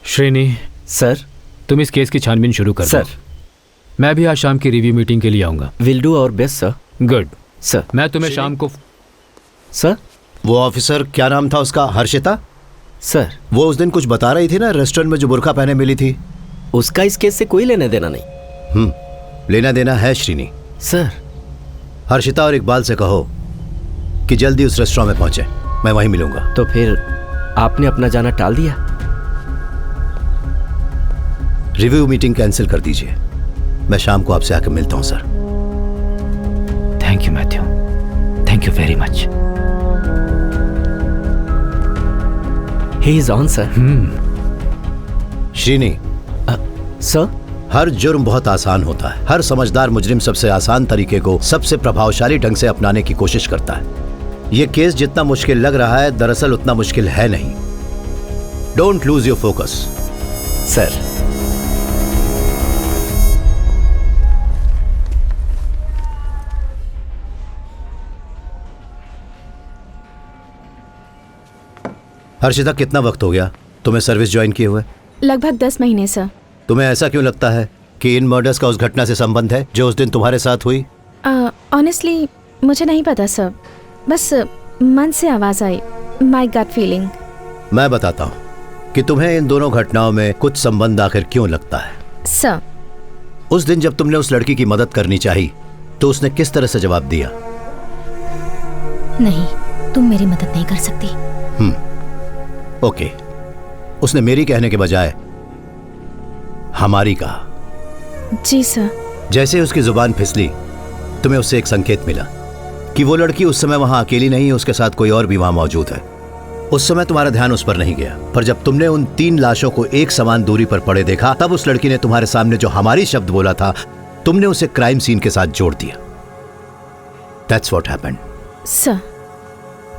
श्रेणी सर, तुम इस केस की छानबीन शुरू कर दो। सर, मैं भी आज शाम की रिव्यू मीटिंग के लिए आऊंगा। Will do our best sir. Good sir. मैं तुम्हें शाम को। सर, वो ऑफिसर क्या नाम था उसका? हर्षिता? सर, वो उस दिन कुछ बता रही थी ना, रेस्टोरेंट में जो बुर्का पहने मिली थी। उसका इस केस से कोई लेना देना नहीं। लेना देना है श्रीनी। सर, हर्षिता और इकबाल से कहो कि जल्दी उस रेस्टोरेंट में पहुंचे, मैं वहीं मिलूंगा। तो फिर आपने अपना जाना टाल दिया? रिव्यू मीटिंग कैंसिल कर दीजिए, मैं शाम को आपसे आकर मिलता हूं sir. Thank you Matthew, thank you very much. He is on sir. Sreeni. Sir, हर जुर्म बहुत आसान होता है। हर समझदार मुजरिम सबसे आसान तरीके को सबसे प्रभावशाली ढंग से अपनाने की कोशिश करता है। यह केस जितना मुश्किल लग रहा है, दरअसल उतना मुश्किल है नहीं। Don't lose your focus. Sir, Harshita, कितना वक्त हो गया तुम्हें सर्विस ज्वाइन किए हुए? लगभग 10 महीने सर। तुम्हें ऐसा क्यों लगता है कि इन मर्डर्स का उस घटना से संबंध है जो उस दिन तुम्हारे साथ हुई? ऑनेस्टली मुझे नहीं पता सर, बस मन से आवाज आई, माय गट फीलिंग। मैं बताता हूँ कि तुम्हें इन दोनों घटनाओं में कुछ संबंध आखिर क्यों लगता है। सर, उस दिन जब तुमने उस लड़की की मदद करनी चाहिए तो उसने किस तरह से जवाब दिया? नहीं, तुम मेरी मदद नहीं कर सकती। ओके, उसने मेरी कहने के बजाय हमारी कहा। जी सर। जैसे ही उसकी जुबान फिसली, तुम्हें उससे एक संकेत मिला कि वो लड़की उस समय वहां अकेली नहीं है, उसके साथ कोई और भी वहां मौजूद है। उस समय तुम्हारा ध्यान उस पर नहीं गया, पर जब तुमने उन 3 लाशों को एक समान दूरी पर पड़े देखा, तब उस लड़की ने तुम्हारे सामने जो हमारी शब्द बोला था, तुमने उसे क्राइम सीन के साथ जोड़ दिया। That's what happened. सर,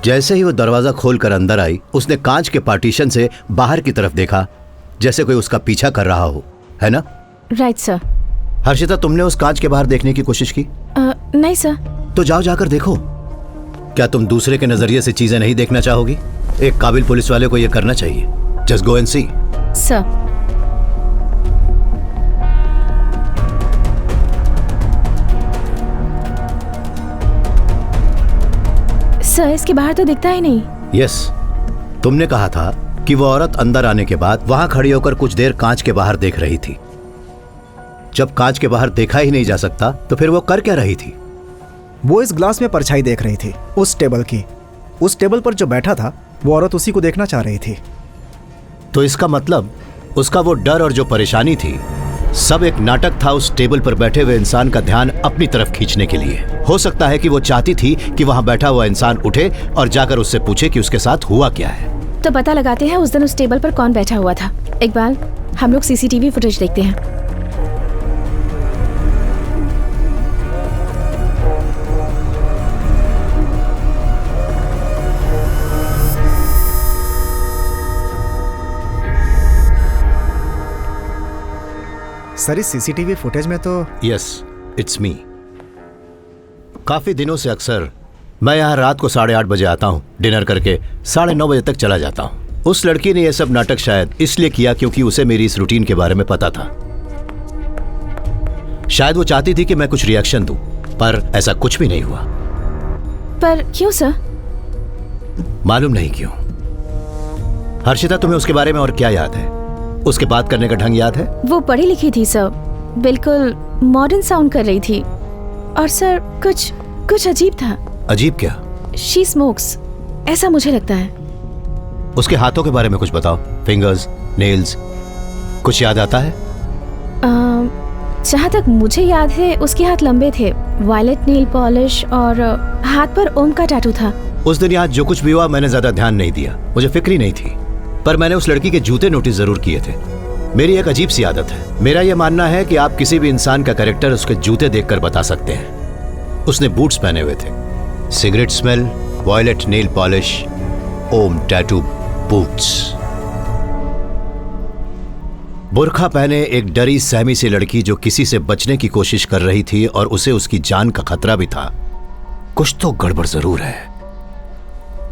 जैसे ही वो दरवाजा खोलकर अंदर आई, उसने कांच के पार्टीशन से बाहर की तरफ देखा, जैसे कोई उसका पीछा कर रहा हो, है ना? Right sir. हर्षिता, तुमने उस कांच के बाहर देखने की कोशिश की? नहीं सर। तो जाओ, जाकर देखो। क्या तुम दूसरे के नजरिए से चीजें नहीं देखना चाहोगी? एक काबिल पुलिस वाले को यह करना चाहिए। Just go and see. Sir, sir इसके बाहर तो दिखता ही नहीं। यस, तुमने कहा था कि वो औरत अंदर आने के बाद वहां खड़ी होकर कुछ देर कांच के बाहर देख रही थी। जब कांच के बाहर देखा ही नहीं जा सकता तो फिर वो कर क्या रही थी? वो इस ग्लास में परछाई देख रही थी, उस टेबल की। उस टेबल पर जो बैठा था वो औरत उसी को देखना चाह रही थी। तो इसका मतलब उसका वो डर और जो परेशानी थी सब एक नाटक था उस टेबल पर बैठे हुए इंसान का ध्यान अपनी तरफ खींचने के लिए। हो सकता है कि वो चाहती थी कि वहां बैठा हुआ इंसान उठे और जाकर उससे पूछे कि उसके साथ हुआ क्या है। तो पता लगाते हैं उस दिन उस टेबल पर कौन बैठा हुआ था। इकबाल, हम लोग सीसीटीवी फुटेज देखते हैं। सर इस सीसीटीवी फुटेज में तो यस, इट्स मी। काफी दिनों से अक्सर मैं यहाँ रात को 8:30 बजे आता हूँ, डिनर करके 9:30 बजे तक चला जाता हूँ। उस लड़की ने यह सब नाटक शायद इसलिए किया क्योंकि उसे मेरी इस रूटीन के बारे में पता था। शायद वो चाहती थी कि मैं कुछ रिएक्शन दूं, पर ऐसा कुछ भी नहीं हुआ। पर क्यों सर? मालूम नहीं क्यों। हर्षिता, तुम्हें उसके बारे में और क्या याद है? उसके बात करने का ढंग याद है? वो पढ़ी लिखी थी सर, बिल्कुल मॉडर्न साउंड कर रही थी। और सर कुछ अजीब था। अजीब क्या? शी स्मोक्स, ऐसा मुझे लगता है। उसके हाथों के बारे में कुछ बताओ। फिंगर्स, नेल्स, कुछ याद आता है? जहाँ तक मुझे याद है उसके हाथ लंबे थे, वायलेट नेल पॉलिश और हाथ पर ओम का टैटू था। उस दिन यहाँ जो कुछ भी हुआ मैंने ज्यादा ध्यान नहीं दिया, मुझे फिक्र ही नहीं थी। पर मैंने उस लड़की के जूते नोटिस जरूर किए थे। मेरी एक अजीब सी आदत है, मेरा यह मानना है कि आप किसी भी इंसान का कैरेक्टर उसके जूते देखकर बता सकते हैं। उसने बूट्स पहने हुए थे, cigarette smell, violet nail polish, Om tattoo, boots. बुर्खा पहने एक डरी सहमी सी लड़की जो किसी से बचने की कोशिश कर रही थी और उसे उसकी जान का खतरा भी था। कुछ तो गड़बड़ जरूर है।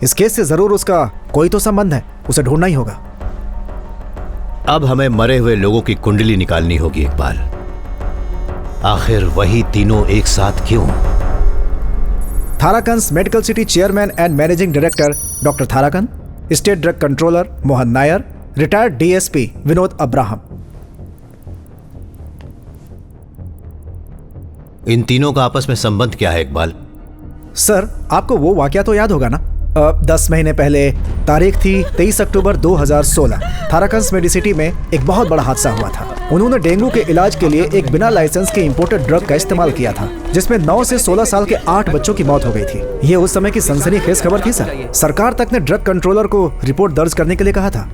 इस केस से जरूर उसका कोई तो संबंध है, उसे ढूंढना ही होगा। अब हमें मरे हुए लोगों की कुंडली निकालनी होगी इकबाल। आखिर वही तीनों एक साथ क्यों? Tharakans medical city chairman and managing director doctor Tharakan, state drug controller Mohan Nair, retired DSP Vinod Abraham. इन तीनों का आपस में संबंध क्या है इकबाल? सर आपको वो वाकया तो याद होगा ना, 10 महीने पहले, तारीख थी 23 अक्टूबर 2016, थाराकंस मेडिसिटी में एक बहुत बड़ा हादसा हुआ था। उन्होंने डेंगू के इलाज के लिए एक बिना लाइसेंस के इंपोर्टेड ड्रग का इस्तेमाल किया था, जिसमें 9 से 16 साल के 8 बच्चों की मौत हो गई थी। ये उस समय की सनसनीखेज खबर थी सर। सरकार तक ने ड्रग कंट्रोलर को रिपोर्ट दर्ज करने के लिए कहा था।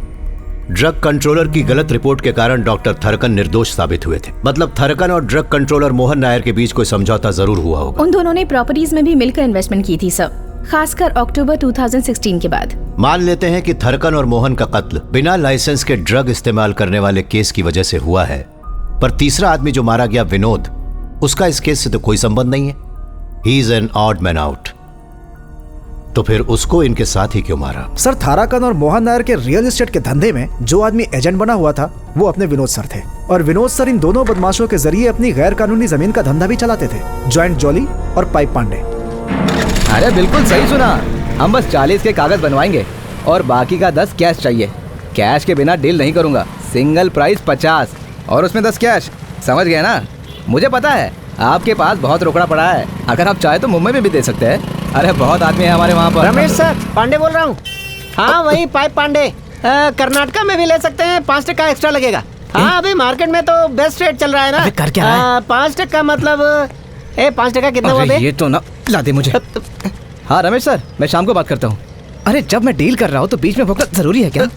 ड्रग कंट्रोलर की गलत रिपोर्ट के कारण डॉक्टर थरकन निर्दोष साबित हुए थे। मतलब थरकन और ड्रग कंट्रोलर मोहन नायर के बीच कोई समझौता जरूर हुआ होगा। उन दोनों ने प्रॉपर्टीज में भी मिलकर इन्वेस्टमेंट की थी सर, खासकर अक्टूबर 2016 के बाद। मान लेते हैं कि थरकन और मोहन का कत्ल बिना लाइसेंस के ड्रग इस्तेमाल करने वाले केस की वजह से हुआ है, पर तीसरा आदमी जो मारा गया विनोद, उसका इस केस से तो कोई संबंध नहीं है। He is an odd man out. तो फिर उसको इनके साथ ही क्यों मारा? सर थाराकन और मोहन नायर के रियल एस्टेट के धंधे में जो आदमी एजेंट बना हुआ था वो अपने विनोद सर थे, और विनोद सर इन दोनों बदमाशों के जरिए अपनी गैर कानूनी जमीन का धंधा भी चलाते थे, जॉइंट जॉली और पाइप पांडे। अरे बिल्कुल सही सुना, हम बस 40 के कागज बनवाएंगे और बाकी का 10 कैश चाहिए। कैश के बिना डील नहीं करूंगा। सिंगल प्राइस 50 और उसमें 10 कैश। समझ गए ना? मुझे पता है आपके पास बहुत रोकड़ा पड़ा है, अगर आप चाहे तो मुंबई में भी दे सकते हैं। अरे बहुत आदमी है हमारे वहाँ पर। रमेश सर, पांडे बोल रहा हूँ। हाँ वही पाइप पांडे। कर्नाटका में भी ले सकते हैं, 5% एक्स्ट्रा लगेगा। हाँ अभी मार्केट में तो बेस्ट रेट चल रहा है ना। कर क्या रहा है? 5% मतलब 5% कितना हुआ बे? ये तो ना ला दे मुझे। हाँ रमेश सर, मैं शाम को बात करता हूँ। अरे जब मैं डील कर रहा हूँ तो बीच में भोगना जरूरी है क्या?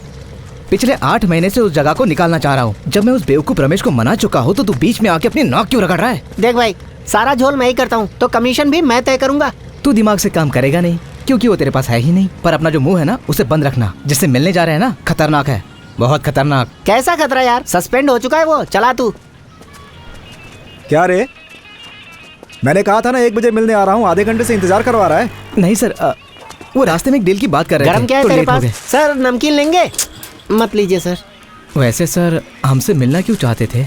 पिछले 8 महीने से उस जगह को निकालना चाह रहा हूँ। जब मैं उस बेवकूफ रमेश को मना चुका हूँ तो तू बीच में आके अपनी नाक क्यों रगड़ रहा है? देख भाई, सारा झोल मैं ही करता हूँ तो कमीशन भी मैं तय करूंगा। तू दिमाग से काम करेगा नहीं, क्योंकि वो तेरे पास है ही नहीं। पर अपना जो मुंह है ना उसे बंद रखना, जिससे मिलने जा रहे हैं ना, खतरनाक है, बहुत खतरनाक। कैसा खतरा यार? सस्पेंड हो चुका है वो। चला तू। क्या रे, मैंने कहा था ना 1 बजे मिलने आ रहा हूँ, आधे घंटे से इंतजार करवा रहा है। नहीं सर, वो रास्ते में एक डील की बात कर रहे थे। गरम क्या है तो तेरे लेट हो पास? गए। सर नमकीन लेंगे? मत लीजिए सर। वैसे सर हमसे मिलना क्यों चाहते थे?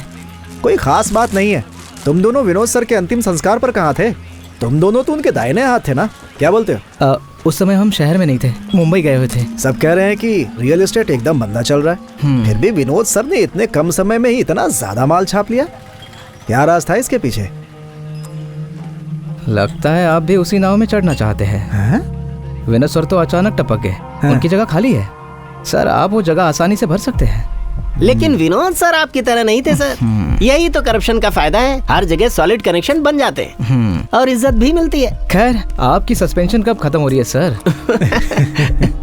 कोई खास बात नहीं है। तुम दोनों विनोद सर के अंतिम संस्कार पर कहाँ थे? तुम दोनों तो उनके दाहिने हाथ थे ना, क्या बोलते हो? उस समय हम शहर में नहीं थे, मुंबई गए हुए थे। सब कह रहे हैं कि रियल एस्टेट एकदम मंदा चल रहा है, फिर भी विनोद सर ने इतने कम समय में ही इतना ज्यादा माल छाप लिया। क्या राज था इसके पीछे? लगता है आप भी उसी नाव में चढ़ना चाहते हैं। हैं? विनोद सर तो अचानक टपक गए, उनकी जगह खाली है। सर आप वो जगह आसानी से भर सकते हैं। लेकिन विनोद सर आपकी तरह नहीं थे सर। यही तो करप्शन का फायदा है, हर जगह सॉलिड कनेक्शन बन जाते हैं और इज्जत भी मिलती है। खैर आपकी सस्पेंशन कब खत्म हो रही है सर?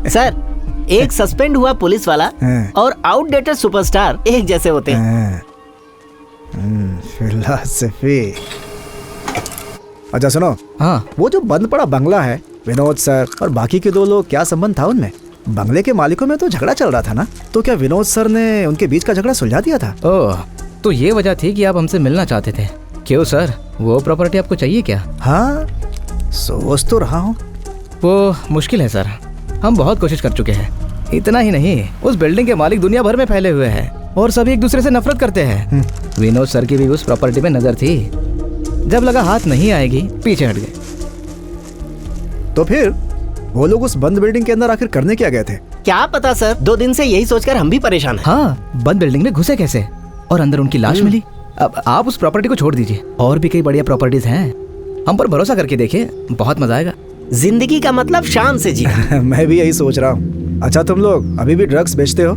सर एक सस्पेंड हुआ पुलिस वाला और आउटडेटेड सुपरस्टार एक जैसे होते हैं। फिलॉसफी। अच्छा सुनो, हाँ वो जो बंद पड़ा बंगला है, विनोद सर और बाकी के 2 लोग, क्या संबंध था उनमें? बंगले के मालिकों में तो झगड़ा चल रहा था ना, तो क्या विनोद सर ने उनके बीच का झगड़ा सुलझा दिया था? ओह, तो ये वजह थी कि आप हमसे मिलना चाहते थे। क्यों सर, वो प्रॉपर्टी आपको चाहिए क्या? हाँ सोच तो रहा हूँ। वो मुश्किल है सर, हम बहुत कोशिश कर चुके हैं। इतना ही नहीं, उस बिल्डिंग के मालिक दुनिया भर में फैले हुए हैं और सभी एक दूसरे से नफरत करते हैं। विनोद सर की भी उस प्रॉपर्टी में नजर थी, जब लगा हाथ नहीं आएगी पीछे हट गए। तो फिर वो लोग उस बंद बिल्डिंग के अंदर आखिर करने क्या गए थे? क्या पता सर, 2 दिन से यही सोचकर हम भी परेशान हैं। हाँ, बंद बिल्डिंग में घुसे कैसे और अंदर उनकी लाश मिली। अब आप उस प्रॉपर्टी को छोड़ दीजिए, और भी कई बढ़िया प्रॉपर्टीज हैं, हम पर भरोसा करके देखिए, बहुत मजा आएगा। जिंदगी का मतलब शान से जीना। मैं भी यही सोच रहा हूँ। अच्छा तुम लोग अभी भी ड्रग्स बेचते हो?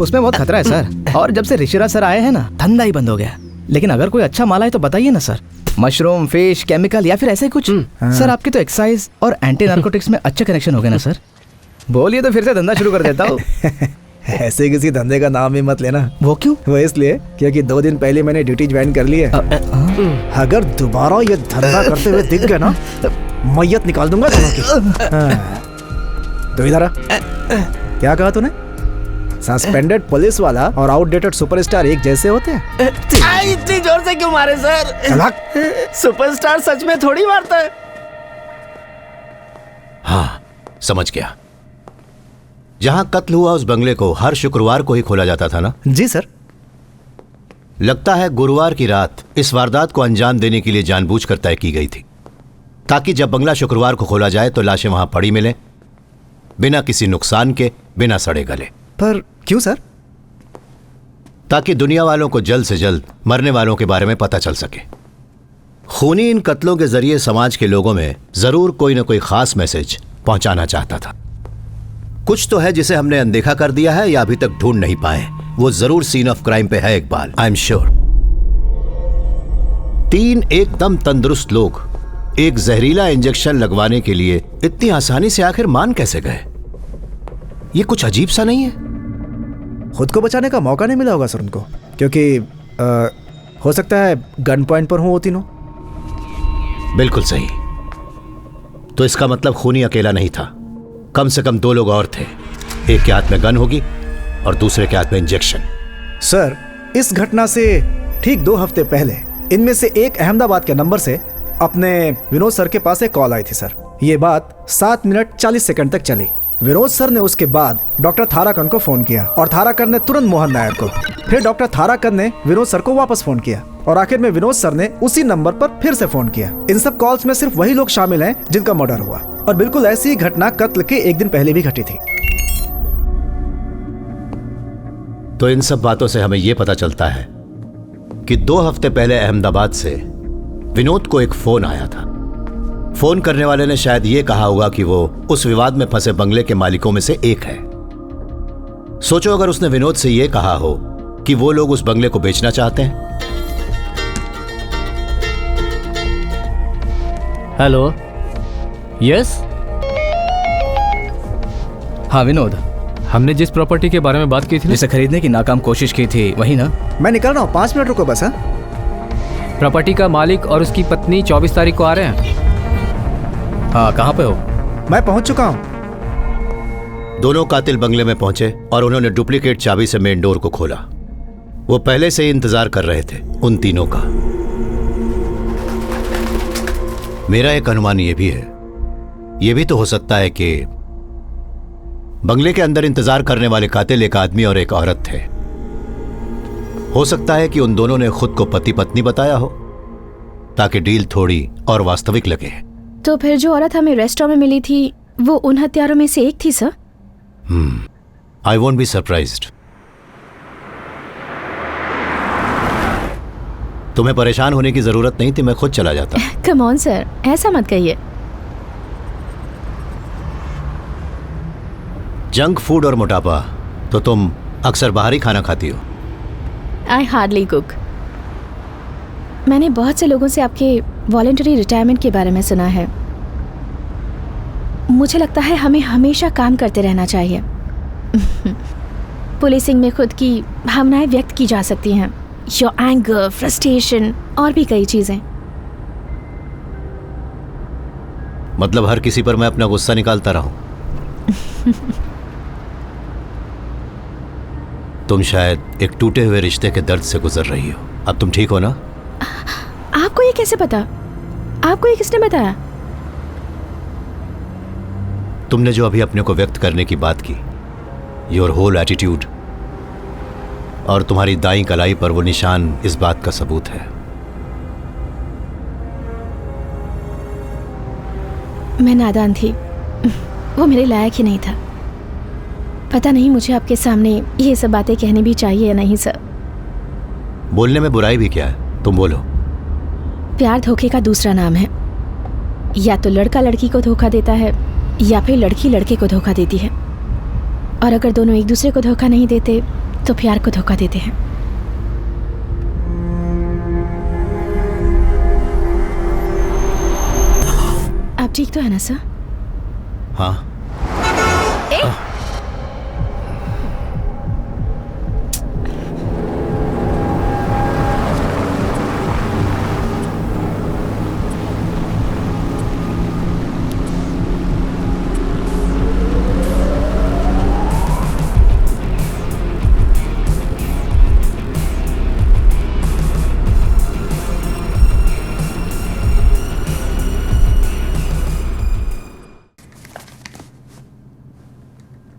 उसमें बहुत खतरा है सर, और जब से ऋषिराज सर आए हैं ना, धंधा ही बंद हो गया। लेकिन अगर कोई अच्छा माल है तो बताइए ना सर, मशरूम, फिश, केमिकल या फिर ऐसे कुछ। सर आपके तो एक्साइज और एंटी नार्कोटिक्स में अच्छे कनेक्शन हो गए ना सर। बोलिए तो फिर से धंधा शुरू कर देता हूँ। ऐसे किसी धंधे का नाम ही मत लेना। वो क्यों? वो इसलिए क्योंकि 2 दिन पहले मैंने ड्यूटी ज्वाइन कर ली है। अगर दोबारा ये धंधा करते हुए दिख गए ना, मैयत निकाल दूंगा दोनों की। तो इधर आ। क्या कहा तूने? सस्पेंडेड पुलिस वाला और आउटडेटेड सुपरस्टार एक जैसे होते हैं? इतनी जोर से क्यों मारे सर? सुपरस्टार सच में थोड़ी मारता है। हाँ समझ गया। जहां कत्ल हुआ उस बंगले को हर शुक्रवार को ही खोला जाता था ना? जी सर। लगता है गुरुवार की रात इस वारदात को अंजाम देने के लिए जानबूझकर तय की गई थी, ताकि जब बंगला शुक्रवार को खोला जाए तो लाशें वहां पड़ी मिलें, बिना किसी नुकसान के, बिना सड़े गले। पर क्यों सर? ताकि दुनिया वालों को जल्द से जल्द मरने वालों के बारे में पता चल सके। खूनी इन कत्लों के जरिए समाज के लोगों में जरूर कोई ना कोई खास मैसेज पहुंचाना चाहता था। कुछ तो है जिसे हमने अनदेखा कर दिया है या अभी तक ढूंढ नहीं पाए। वो जरूर सीन ऑफ क्राइम पे है इकबाल, आई एम श्योर। 3 एकदम तंदुरुस्त लोग एक जहरीला इंजेक्शन लगवाने के लिए इतनी आसानी से आखिर मान कैसे गए? ये कुछ अजीब सा नहीं है? खुद को बचाने का मौका नहीं मिला होगा सर उनको, क्योंकि हो सकता है गन पॉइंट पर हो वो तीनों। बिल्कुल सही। तो इसका मतलब खूनी अकेला नहीं था, कम से कम 2 लोग और थे। एक के हाथ में गन होगी और दूसरे के हाथ में इंजेक्शन। सर इस घटना से ठीक 2 हफ्ते पहले इनमें से एक अहमदाबाद के नंबर से अपने विनोद सर के पास एक कॉल आई थी सर। ये बात 7 मिनट 40 सेकंड तक चली। विनोद सर ने उसके बाद डॉक्टर थाराकन को फोन किया और थाराकन ने तुरंत मोहन नायर को। फिर डॉक्टर थाराकन ने विनोद सर को वापस फोन किया और आखिर में विनोद सर ने उसी नंबर पर फिर से फोन किया। इन सब कॉल्स में सिर्फ वही लोग शामिल हैं जिनका मर्डर हुआ, और बिल्कुल ऐसी ही घटना कत्ल के 1 दिन पहले भी घटी थी। तो इन सब बातों से हमें यह पता चलता है कि 2 हफ्ते पहले अहमदाबाद से विनोद को एक फोन आया था। फोन करने वाले ने शायद ये कहा होगा कि वो उस विवाद में फंसे बंगले के मालिकों में से एक है। सोचो अगर उसने विनोद से ये कहा हो कि वो लोग उस बंगले को बेचना चाहते हैं। Hello, yes. हाँ विनोद, हमने जिस प्रॉपर्टी के बारे में बात की थी, जिसे खरीदने की नाकाम कोशिश की थी, वही ना? मैं निकल रहा हूँ, 5 मिनट रुको बस। हाँ, प्रॉपर्टी का मालिक और उसकी पत्नी 24 तारीख को आ रहे हैं। हाँ, कहाँ पे हो? मैं पहुंच चुका हूं। दोनों कातिल बंगले में पहुंचे और उन्होंने डुप्लीकेट चाबी से मेन डोर को खोला। वो पहले से ही इंतजार कर रहे थे उन तीनों का। मेरा एक अनुमान ये भी है, ये भी तो हो सकता है कि बंगले के अंदर इंतजार करने वाले कातिल एक आदमी और एक औरत थे। हो सकता है कि उन दोनों ने खुद को पति पत्नी बताया हो ताकि डील थोड़ी और वास्तविक लगे। तो फिर जो औरत हमें रेस्टोरेंट में मिली थी वो उन हत्यारों में से एक थी sir? I won't be surprised. तुम्हें परेशान होने की जरूरत नहीं थी, मैं खुद चला जाता। कम ऑन सर, ऐसा मत कहिए। जंक फूड और मोटापा, तो तुम अक्सर बाहर ही खाना खाती हो। I hardly cook. मैंने बहुत से लोगों से आपके वॉलंटरी रिटायरमेंट के बारे में सुना है। मुझे लगता है हमें हमेशा काम करते रहना चाहिए। पुलिसिंग में खुद की भावनाएं व्यक्त की जा सकती हैं, योर एंगर, फ्रस्ट्रेशन और भी कई चीजें। मतलब हर किसी पर मैं अपना गुस्सा निकालता रहूं? तुम शायद एक टूटे हुए रिश्ते के दर्द से गुजर रही हो। अब तुम ठीक हो ना? आपको ये कैसे पता? आपको ये किसने बताया? तुमने जो अभी अपने को व्यक्त करने की बात की, योर होल एटीट्यूड और तुम्हारी दाईं कलाई पर वो निशान इस बात का सबूत है। मैं नादान थी, वो मेरे लायक ही नहीं था। पता नहीं मुझे आपके सामने ये सब बातें कहनी भी चाहिए या नहीं सर। बोलने में बुराई भी क्या है, तुम बोलो। प्यार धोखे का दूसरा नाम है। या तो लड़का लड़की को धोखा देता है या फिर लड़की लड़के को धोखा देती है, और अगर दोनों एक दूसरे को धोखा नहीं देते तो प्यार को धोखा देते हैं। आप ठीक तो है ना सर? हाँ।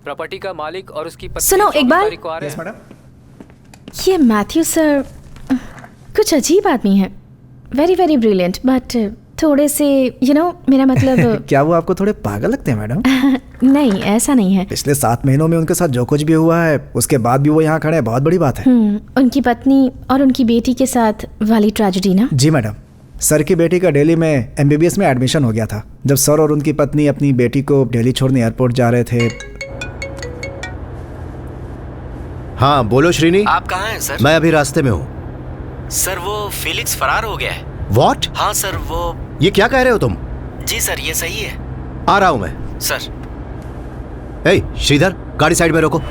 प्रॉपर्टी का मालिक और उसकी पत्नी सुनो, एक बार। Yes madam. ये मैथ्यू सर कुछ अजीब आदमी है। वेरी वेरी ब्रिलियंट, बट थोड़े से मेरा मतलब क्या वो आपको थोड़े पागल लगते हैं मैडम? नहीं, ऐसा नहीं है। पिछले 7 महीनों में उनके साथ जो कुछ भी हुआ है उसके बाद भी वो यहाँ खड़े हैं, बहुत बड़ी बात है। उनकी पत्नी और उनकी बेटी के साथ वाली ट्रेजेडी ना। जी मैडम, सर की बेटी का दिल्ली में MBBS में एडमिशन हो गया था। जब सर और उनकी पत्नी अपनी बेटी को दिल्ली छोड़ने एयरपोर्ट जा रहे थे। हाँ बोलो श्रीनी। आप कहाँ हैं सर? मैं अभी रास्ते में हूँ। सर वो फिलिक्स फरार हो गया है। वॉट? हाँ सर, वो। ये क्या कह रहे हो तुम? जी सर, ये सही है। आ रहा हूं मैं। सर। ए श्रीधर, गाड़ी साइड में रोको।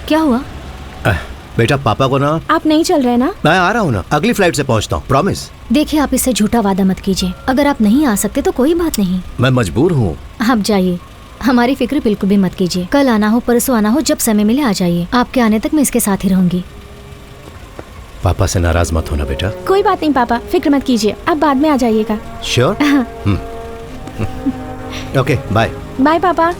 क्या हुआ? बेटा पापा को ना। आप नहीं चल रहे ना? मैं आ रहा हूँ ना, अगली फ्लाइट से पहुँचता हूँ, प्रॉमिस। देखिए, आप इससे झूठा वादा मत कीजिए। अगर आप नहीं आ सकते तो कोई बात नहीं, मैं मजबूर हूँ। आप जाइए, हमारी फिक्र बिल्कुल भी मत कीजिए। कल आना हो, परसों आना हो, जब समय मिले आ जाइए। आपके आने तक मैं इसके साथ ही रहूंगी। पापा से नाराज मत होना बेटा। कोई बात नहीं पापा, फिक्र मत कीजिए, आप बाद में आ जाइएगा। श्योर? Okay, bye. बाय पापा।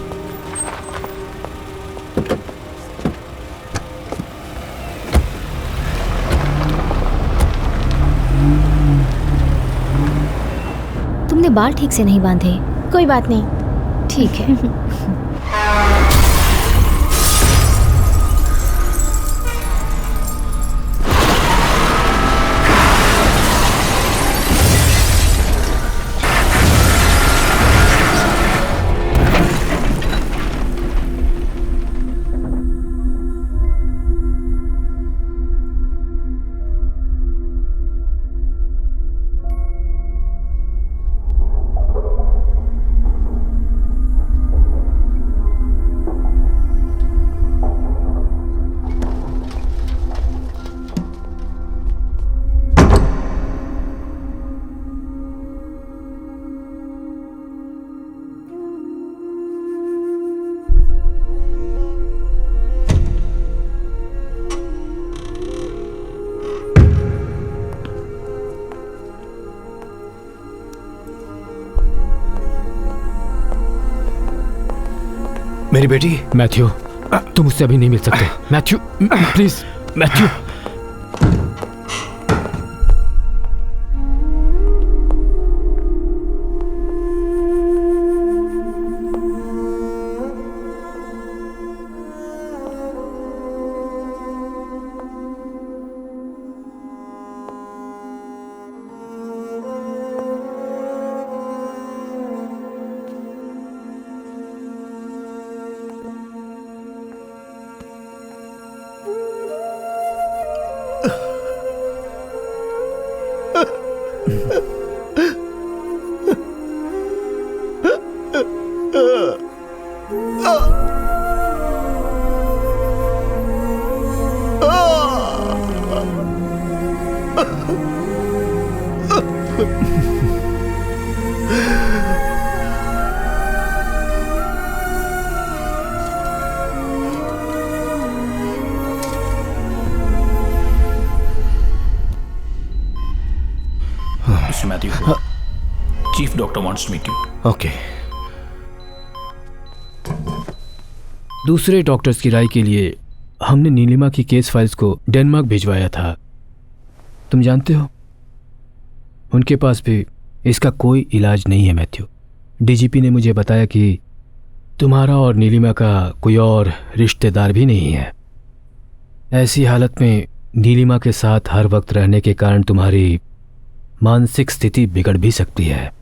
तुमने बाल ठीक से नहीं बांधे। कोई बात नहीं। ठीक है। मेरी बेटी। मैथ्यू, तुम मुझसे अभी नहीं मिल सकते। Matthew please, Matthew. You go. Chief doctor wants to meet you. Okay. दूसरे डॉक्टर्स की राय के लिए हमने नीलिमा की केस फाइल्स को डेनमार्क भिजवाया था। तुम जानते हो, उनके पास भी इसका कोई इलाज नहीं है मैथ्यू। डीजीपी ने मुझे बताया कि तुम्हारा और नीलिमा का कोई और रिश्तेदार भी नहीं है। ऐसी हालत में नीलिमा के साथ हर वक्त रहने के कारण तुम्हारी मानसिक स्थिति बिगड़ भी सकती है।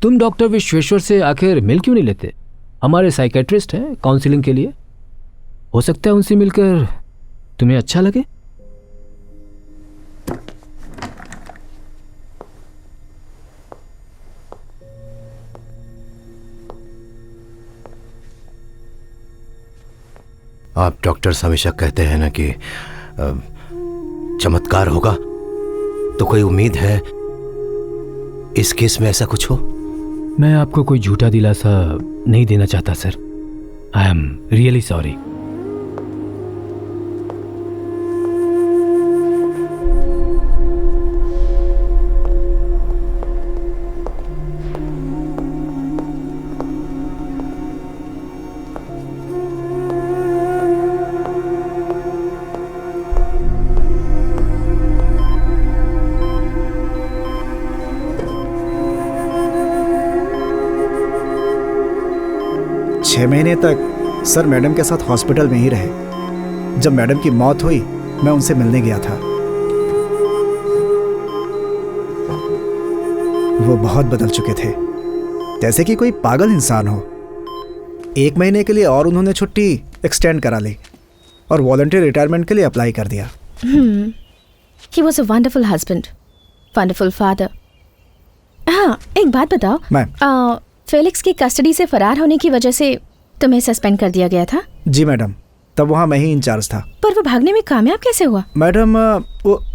तुम डॉक्टर विश्वेश्वर से आखिर मिल क्यों नहीं लेते? हमारे साइकेट्रिस्ट हैं काउंसलिंग के लिए। हो सकता है उनसे मिलकर तुम्हें अच्छा लगे। आप डॉक्टर्स हमेशा कहते हैं ना कि चमत्कार होगा, तो कोई उम्मीद है इस केस में ऐसा कुछ हो? मैं आपको कोई झूठा दिलासा नहीं देना चाहता sir. I am really sorry. छह महीने तक सर मैडम के साथ हॉस्पिटल में ही रहे। जब मैडम की मौत हुई मैं उनसे मिलने गया था। वो बहुत बदल चुके थे, जैसे कि कोई पागल इंसान हो। 1 महीने के लिए और उन्होंने छुट्टी एक्सटेंड करा ली और वॉलंटियर रिटायरमेंट के लिए अप्लाई कर दिया। He was a wonderful husband, wonderful father. हाँ, एक बात बताओ मैम। फेलिक्स की कस्टडी से फरार होने की वजह से तुम्हें सस्पेंड कर दिया गया था? जी मैडम, तब वहाँ मैं ही इंचार्ज था। पर वो भागने में कामयाब कैसे हुआ? मैडम,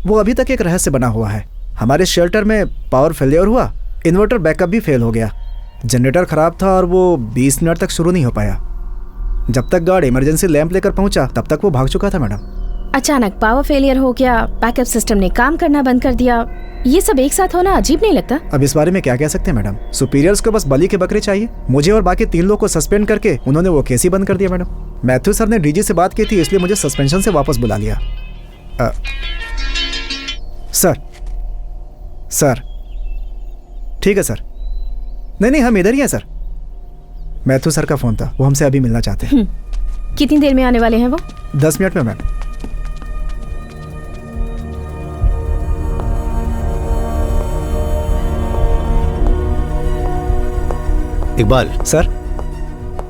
वो अभी तक एक रहस्य बना हुआ है। हमारे शेल्टर में पावर फेलियर हुआ, इन्वर्टर बैकअप भी फेल हो गया, जनरेटर खराब था और वो 20 मिनट तक शुरू नहीं हो पाया। जब तक गार्ड इमरजेंसी लैंप लेकर पहुंचा तब तक वो भाग चुका था मैडम। अचानक पावर फेलियर हो गया, बैकअप सिस्टम ने काम करना बंद कर दिया, ये सब एक साथ होना अजीब नहीं लगता? अब इस बारे में क्या कह सकते हैं मैडम। सुपीरियर्स को बस बलि के बकरे चाहिए। मुझे और बाकी 3 लोग को सस्पेंड करके उन्होंने वो केस ही बंद कर दिया मैडम। मैथ्यू सर ने डीजी से बात की थी, इसलिए मुझे सस्पेंशन से वापस बुला लिया। सर ठीक है सर। नहीं, हम इधर ही हैं सर। मैथ्यू सर का फोन था, वो हमसे अभी मिलना चाहते हैं। कितनी देर में आने वाले हैं वो? 10 मिनट में ma'am. Iqbal sir,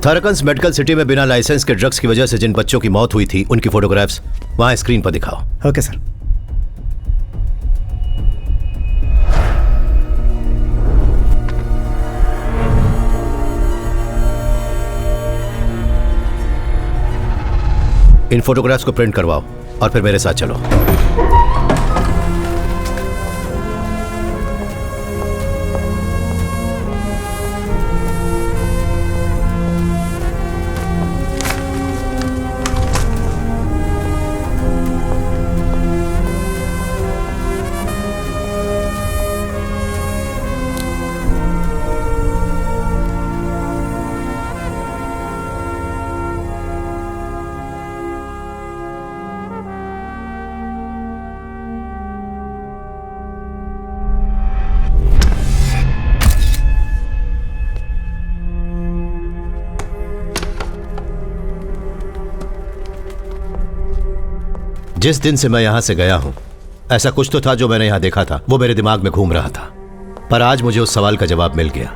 Tharakans medical city में बिना लाइसेंस के ड्रग्स की वजह से जिन बच्चों की मौत हुई थी उनकी फोटोग्राफ्स वहां स्क्रीन पर दिखाओ। Okay sir. इन फोटोग्राफ्स को प्रिंट करवाओ और फिर मेरे साथ चलो। जिस दिन से मैं यहां से गया हूं, ऐसा कुछ तो था जो मैंने यहां देखा था, वो मेरे दिमाग में घूम रहा था। पर आज मुझे उस सवाल का जवाब मिल गया।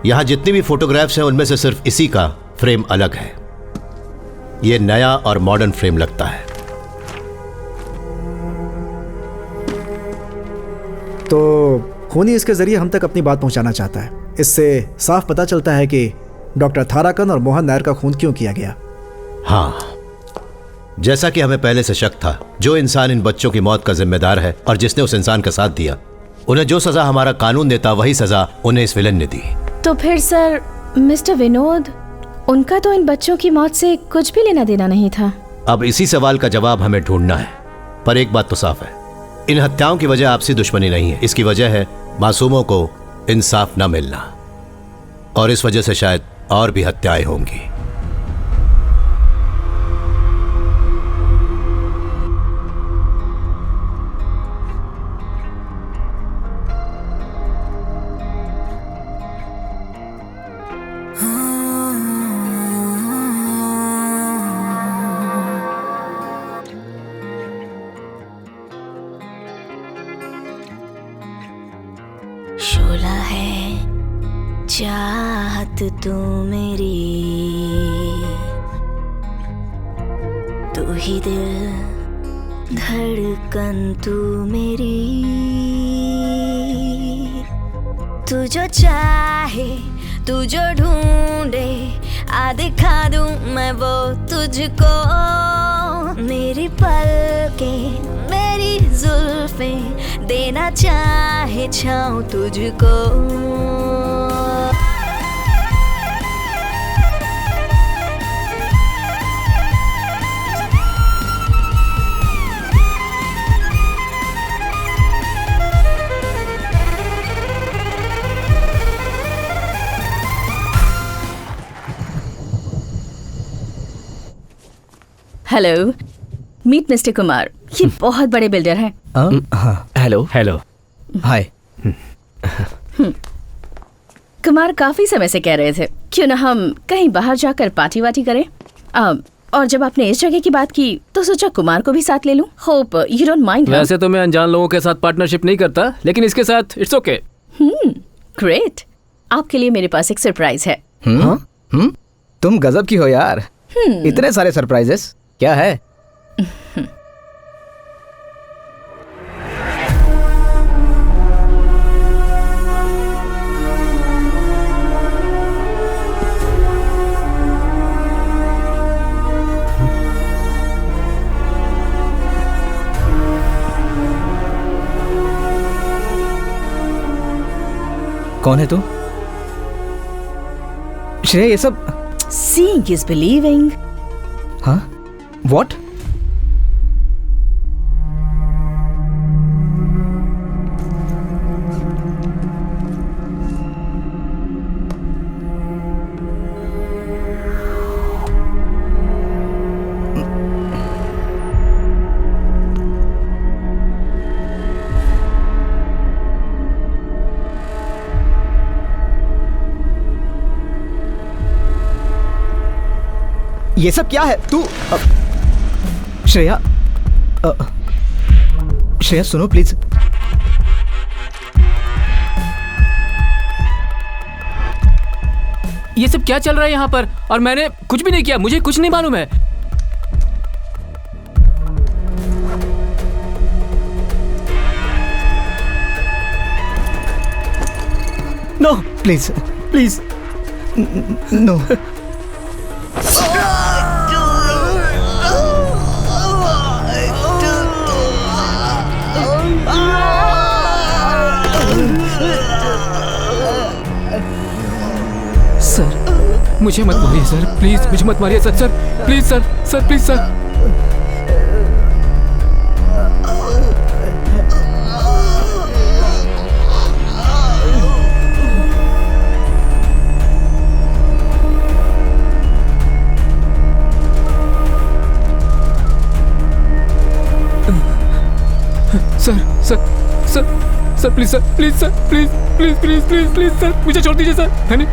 यहां जितनी भी फोटोग्राफ्स हैं उनमें से सिर्फ इसी का फ्रेम अलग है। यह नया और मॉडर्न फ्रेम लगता है। तो खूनी इसके जरिए हम तक अपनी बात पहुंचाना चाहता है। इससे साफ पता चलता है कि डॉक्टर थाराकन और मोहन नायर का खून क्यों किया गया। हाँ, जैसा कि हमें पहले से शक था, जो इंसान इन बच्चों की मौत का जिम्मेदार है और जिसने उस इंसान का साथ दिया, उन्हें जो सजा हमारा कानून देता वही सजा उन्हें इस विलन ने दी। तो फिर सर, मिस्टर विनोद, उनका तो इन बच्चों की मौत से कुछ भी लेना देना नहीं था। अब इसी सवाल का जवाब हमें ढूंढना है। पर एक बात तो साफ है, इन हत्याओं की वजह आपसी दुश्मनी नहीं है, इसकी वजह है मासूमों को इंसाफ न मिलना, और इस वजह से शायद और भी हत्याएं होंगी। शोला है चाहत तू मेरी, तू ही दिल धड़कन तू मेरी, तू जो चाहे तू जो ढूंढे आ दिखा दूं मैं वो तुझको, मेरी पलकें मेरी जुल्फें देना चाहे छाऊं तुझको। हेलो, मीट मिस्टर कुमार, ये बहुत बड़े बिल्डर हैं। हेलो हेलो, हाय। कुमार काफी समय से कह रहे थे क्यों ना हम कहीं बाहर जाकर पार्टी वार्टी करें, और जब आपने इस जगह की बात की तो सोचा कुमार को भी साथ ले लूं। Hope you don't mind. वैसे तो मैं अनजान लोगों के साथ पार्टनरशिप नहीं करता, लेकिन इसके साथ इट्स ओके। ग्रेट, आपके लिए मेरे पास एक सरप्राइज है। तुम गजब की हो यार, इतने सारे सरप्राइजेस, क्या है? कौन है तू? श्रेय, ये सब Seeing is believing. हाँ? What? ये सब क्या है? तू श्रेया, श्रेया सुनो प्लीज। ये सब क्या चल रहा है यहाँ पर? और मैंने कुछ भी नहीं किया, मुझे कुछ नहीं मालूम है। No please please no. Sir मुझे मत मारिए सर, प्लीज मुझे मत मारिए sir. Sir please sir, sir please sir. Sir sir sir sir please sir, please sir, please please please please please sir, मुझे छोड़ दीजिए सर। है नहीं?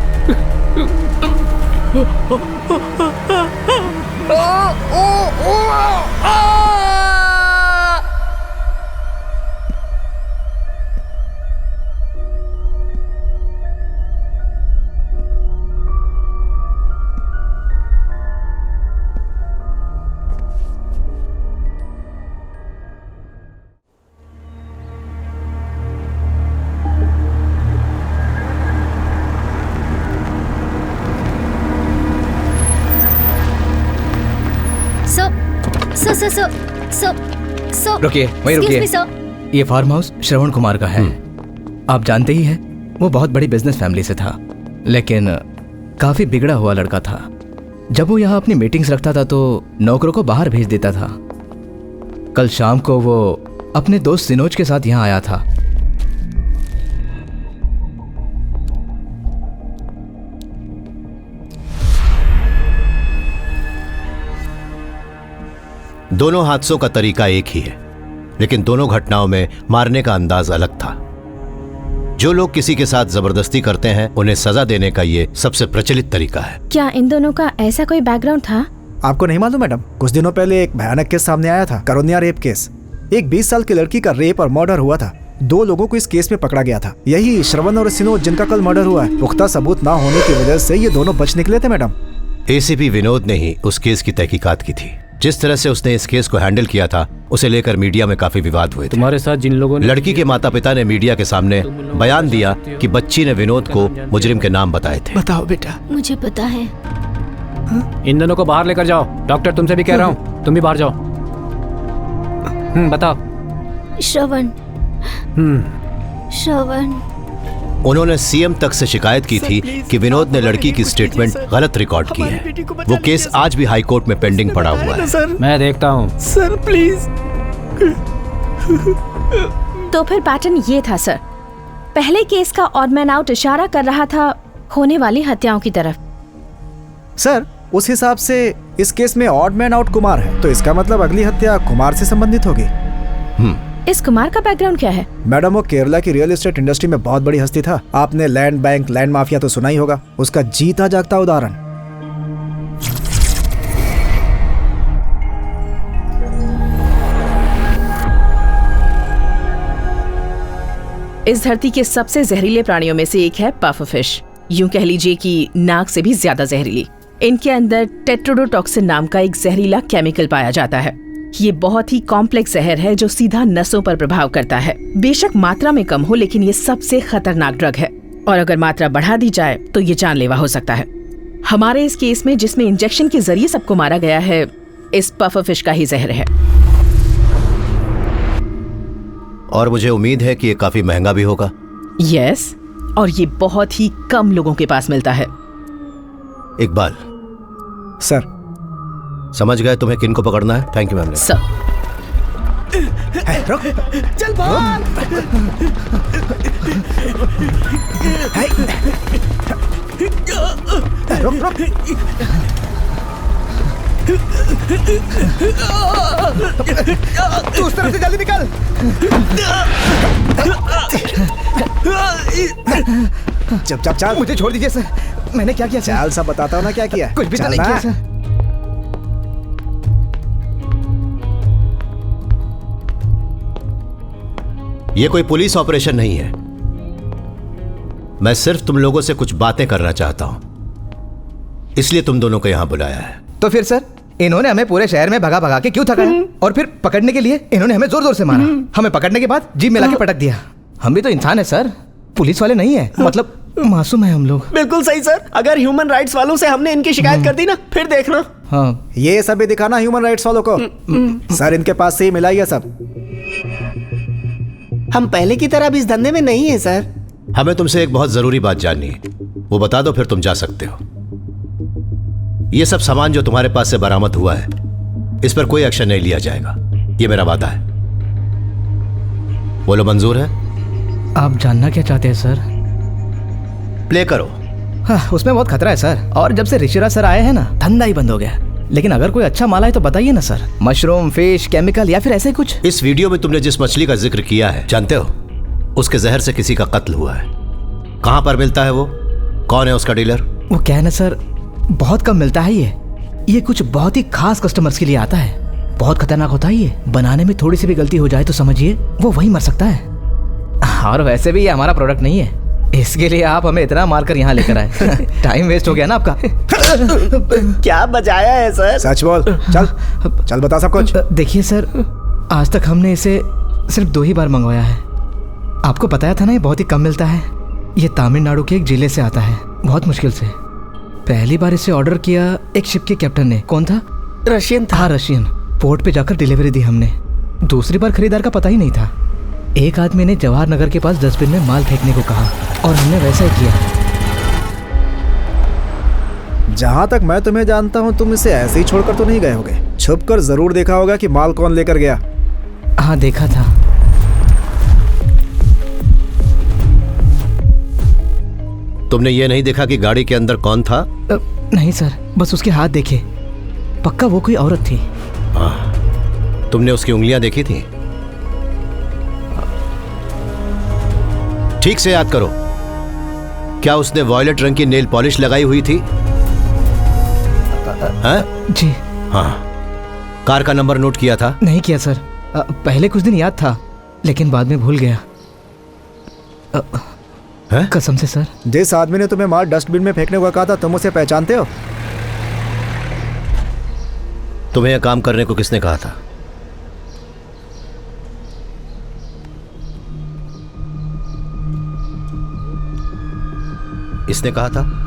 रुकिए, वहीं रुकिए। ये फार्म हाउस श्रवण कुमार का है। आप जानते ही हैं, वो बहुत बड़ी बिजनेस फैमिली से था, लेकिन काफी बिगड़ा हुआ लड़का था। जब वो यहाँ अपनी मीटिंग्स रखता था तो नौकरों को बाहर भेज देता था। कल शाम को वो अपने दोस्त सिनोज के साथ यहाँ आया था। दोनों हादसों का तरीका एक ही है, लेकिन दोनों घटनाओं में मारने का अंदाज अलग था। जो लोग किसी के साथ जबरदस्ती करते हैं उन्हें सजा देने का ये सबसे प्रचलित तरीका है। क्या इन दोनों का ऐसा कोई बैकग्राउंड था? आपको नहीं मालूम मैडम, कुछ दिनों पहले एक भयानक केस सामने आया था, करुणा रेप केस। एक 20 साल की लड़की का रेप और मर्डर हुआ था। 2 लोगों को इस केस में पकड़ा गया था। यही श्रवण और सिनोज जिनका कल मर्डर हुआ है। पुख्ता सबूत ना होने की वजह से ये दोनों बच निकले थे मैडम। एसीपी विनोद ने ही उस केस की तहकीकात की थी। जिस तरह से उसने इस केस को हैंडल किया था, उसे लेकर मीडिया में काफी विवाद हुए थे। तुम्हारे साथ जिन लोगों ने लड़की के माता पिता ने मीडिया के सामने बयान दिया कि बच्ची ने विनोद को मुजरिम के नाम बताए थे। बताओ बेटा। मुझे पता है। इन दोनों को बाहर लेकर जाओ। डॉक्टर तुमसे भी कह रहा हूँ, तुम भी बाहर जाओ। बताओ। श्रवण। श्रवण। उन्होंने सीएम तक से शिकायत की थी कि विनोद ने लड़की की स्टेटमेंट गलत रिकॉर्ड की है। वो केस आज भी हाई कोर्ट में पेंडिंग पड़ा हुआ है। मैं देखता हूँ। Sir please. तो फिर पैटर्न ये था सर। पहले केस का ऑड मैन आउट इशारा कर रहा था होने वाली हत्याओं की तरफ। सर उस हिसाब से इस केस में ऑड मैन आउट कुमार है, तो इसका मतलब अगली हत्या कुमार से संबंधित होगी। इस कुमार का बैकग्राउंड क्या है? मैडम वो केरला की रियल एस्टेट इंडस्ट्री में बहुत बड़ी हस्ती था। आपने लैंड बैंक, लैंड माफिया तो सुना ही होगा। उसका जीता जागता उदाहरण। इस धरती के सबसे जहरीले प्राणियों में से एक है पफरफिश। यूं कह लीजिए कि नाग से भी ज्यादा जहरीली। इनके अंदर टेट्रोडोटॉक्सिन नाम का एक जहरीला केमिकल पाया जाता है। ये बहुत ही कॉम्प्लेक्स जहर है जो सीधा नसों पर प्रभाव करता है। बेशक मात्रा में कम हो, लेकिन ये सबसे खतरनाक ड्रग है और अगर मात्रा बढ़ा दी जाए तो ये जानलेवा हो सकता है। हमारे इस केस में जिसमें इंजेक्शन के जरिए सबको मारा गया है, इस पफरफिश का ही जहर है। और मुझे उम्मीद है कि ये काफी महंगा भी होगा। यस, और ये बहुत ही कम लोगों के पास मिलता है। इकबाल। सर। समझ गए तुम्हें किन को पकड़ना है? Thank you ma'am. सर। रुक। चल भाग। रुक रुक। तू उस तरफ से जल्दी निकल। चुपचाप चल। मुझे छोड़ दीजिए सर, मैंने क्या किया? चल सब बताता हूँ ना क्या किया। कुछ भी तो नहीं किया सर। ये कोई पुलिस ऑपरेशन नहीं है। मैं सिर्फ तुम लोगों से कुछ बातें करना चाहता हूं, इसलिए तुम दोनों को यहां बुलाया है। तो फिर सर इन्होंने हमें पूरे शहर में भगा भगा के क्यों थकाया? और फिर पकड़ने के लिए इन्होंने हमें जोर जोर से मारा। हमें पकड़ने के बाद जीप में लाके पटक दिया। हम भी तो इंसान है सर, पुलिस वाले नहीं है। मतलब मासूम है हम लोग। बिल्कुल सही सर। अगर ह्यूमन राइट्स वालों से हमने इनकी शिकायत कर दी ना, फिर देखना। हाँ, ये सब भी दिखाना ह्यूमन राइट्स वालों को। सर इनके पास से ही मिला ये सब। हम पहले की तरह भी इस धंधे में नहीं है सर। हमें तुमसे एक बहुत जरूरी बात जाननी है, वो बता दो फिर तुम जा सकते हो। ये सब सामान जो तुम्हारे पास से बरामद हुआ है, इस पर कोई एक्शन नहीं लिया जाएगा, ये मेरा वादा है। बोलो मंजूर है? आप जानना क्या चाहते हैं सर? प्ले करो। हाँ, उसमें बहुत खतरा है सर। और जब से ऋषिराज सर आए हैं ना, धंधा ही बंद हो गया। लेकिन अगर कोई अच्छा माल है तो बताइए ना सर। मशरूम, फिश, केमिकल या फिर ऐसे कुछ। इस वीडियो में तुमने जिस मछली का जिक्र किया है, जानते हो उसके जहर से किसी का कत्ल हुआ है। कहां पर मिलता है वो? कौन है उसका डीलर? वो क्या है ना सर, बहुत कम मिलता है ये कुछ बहुत ही खास कस्टमर्स के लिए आता है। बहुत खतरनाक होता है ये। बनाने में थोड़ी सी भी गलती हो जाए तो समझिए वो वही मर सकता है। और वैसे भी ये हमारा प्रोडक्ट नहीं है, इसके लिए आप हमें इतना मारकर यहाँ लेकर आए। टाइम वेस्ट हो गया ना आपका। क्या बजाया है सर? सच बोल। चल चल बता सब कुछ। देखिए सर, आज तक हमने इसे सिर्फ 2 ही बार मंगवाया है। आपको बताया था ना ये बहुत ही कम मिलता है। ये तमिलनाडु के एक जिले से आता है, बहुत मुश्किल से। पहली बार इसे ऑर्डर किया एक शिप के कैप्टन ने। कौन था? रशियन था। हाँ, रशियन। पोर्ट पे जाकर डिलीवरी दी हमने। दूसरी बार खरीदार का पता ही नहीं था। एक आदमी ने जवाहर नगर के पास डस्टबिन में माल फेंकने को कहा और हमने वैसा ही किया। जहाँ तक मैं तुम्हें जानता हूँ, तुम इसे ऐसे ही छोड़कर तो नहीं गए होगे। छुपकर जरूर देखा होगा कि माल कौन लेकर गया। हाँ देखा था। तुमने ये नहीं देखा कि गाड़ी के अंदर कौन था? नहीं सर, बस उसके हाथ देखे। पक्का वो कोई औरत थी। हाँ, तुमने उसकी उंगलियां देखी थी? ठीक से याद करो, क्या उसने वॉयलेट रंग की नेल पॉलिश लगाई हुई थी? जी हाँ। कार का नंबर नोट किया था? नहीं किया सर, पहले कुछ दिन याद था लेकिन बाद में भूल गया। कसम से सर। जिस आदमी ने तुम्हें माल डस्टबिन में फेंकने को कहा था, तुम उसे पहचानते हो? तुम्हें यह काम करने को किसने कहा था? इसने कहा था?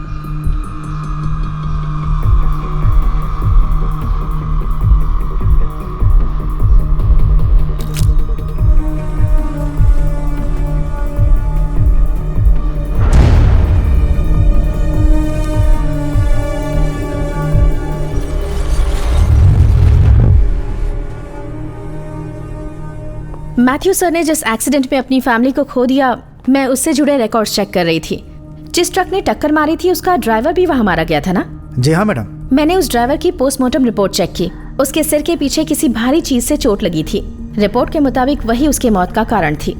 मैथ्यू सर ने जिस एक्सीडेंट में अपनी फैमिली को खो दिया, मैं उससे जुड़े रिकॉर्ड्स चेक कर रही थी। जिस ट्रक ने टक्कर मारी थी उसका ड्राइवर भी वहां मारा गया था ना? जी हाँ मैडम। मैंने उस ड्राइवर की पोस्टमार्टम रिपोर्ट चेक की। उसके सिर के पीछे किसी भारी चीज से चोट लगी थी। रिपोर्ट के मुताबिक वही उसके मौत का कारण थी।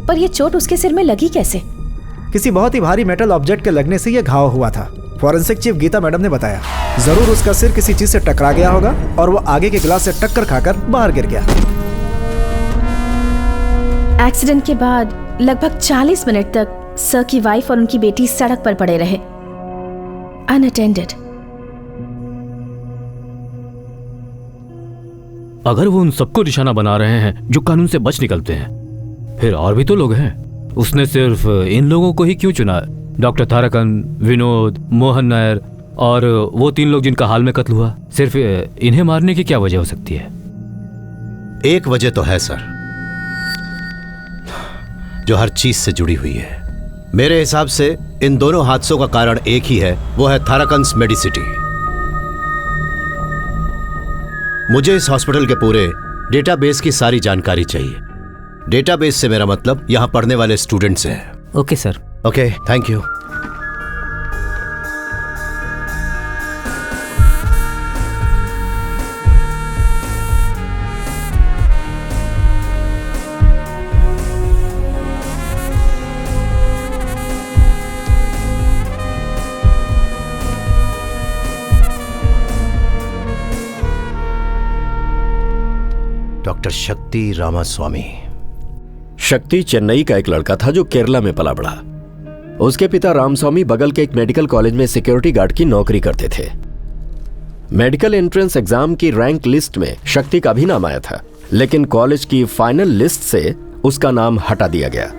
पर यह चोट उसके सिर में लगी कैसे? किसी बहुत ही भारी मेटल ऑब्जेक्ट के लगने से यह घाव हुआ था। फॉरेंसिक चीफ गीता मैडम ने बताया, जरूर उसका सिर किसी चीज से टकरा गया होगा और वो आगे के गिलास से टक्कर खाकर बाहर गिर गया। एक्सीडेंट के बाद लगभग 40 मिनट तक सर की वाइफ और उनकी बेटी सड़क पर पड़े रहे, अनअटेंडेड। अगर वो उन सबको निशाना बना रहे हैं जो कानून से बच निकलते हैं, फिर और भी तो लोग हैं। उसने सिर्फ इन लोगों को ही क्यों चुना? डॉक्टर तारकन, विनोद, मोहन नायर और वो 3 लोग जिनका हाल में कत्ल हुआ, सिर्फ इन्हें मारने की क्या वजह हो सकती है? एक वजह तो है सर, जो हर चीज से जुड़ी हुई है। मेरे हिसाब से इन दोनों हादसों का कारण एक ही है, वो है थाराकंस मेडिसिटी। मुझे इस हॉस्पिटल के पूरे डेटाबेस की सारी जानकारी चाहिए। डेटाबेस से मेरा मतलब यहां पढ़ने वाले स्टूडेंट्स हैं। Okay sir. Okay, thank you. Doctor शक्ति रामास्वामी। शक्ति चेन्नई का एक लड़का था जो केरला में पला बढ़ा। उसके पिता रामस्वामी बगल के एक मेडिकल कॉलेज में सिक्योरिटी गार्ड की नौकरी करते थे। मेडिकल एंट्रेंस एग्जाम की रैंक लिस्ट में शक्ति का भी नाम आया था, लेकिन कॉलेज की फाइनल लिस्ट से उसका नाम हटा दिया गया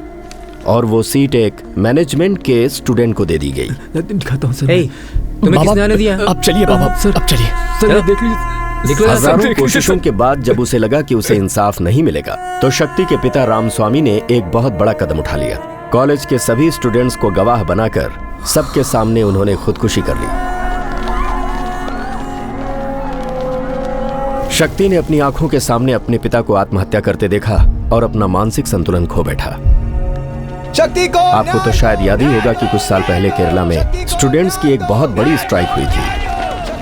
और वो सीट एक मैनेजमेंट के स्टूडेंट को दे दी गई। दिखाता हूं सर। तुम्हें किसने आने दिया? अब चलिए बाबा, सर अब चलिए सर, देख लीजिए। हजारों कोशिशों के बाद जब उसे लगा कि उसे इंसाफ नहीं मिलेगा, तो शक्ति के पिता रामस्वामी ने एक बहुत बड़ा कदम उठा लिया। कॉलेज के सभी स्टूडेंट्स को गवाह बनाकर सबके सामने उन्होंने खुदकुशी कर ली। शक्ति ने अपनी आंखों के सामने अपने पिता को आत्महत्या करते देखा और अपना मानसिक संतुलन खो बैठा। शक्ति को आपको तो शायद याद ही होगा कि कुछ साल पहले केरला में स्टूडेंट्स की एक बहुत बड़ी स्ट्राइक हुई थी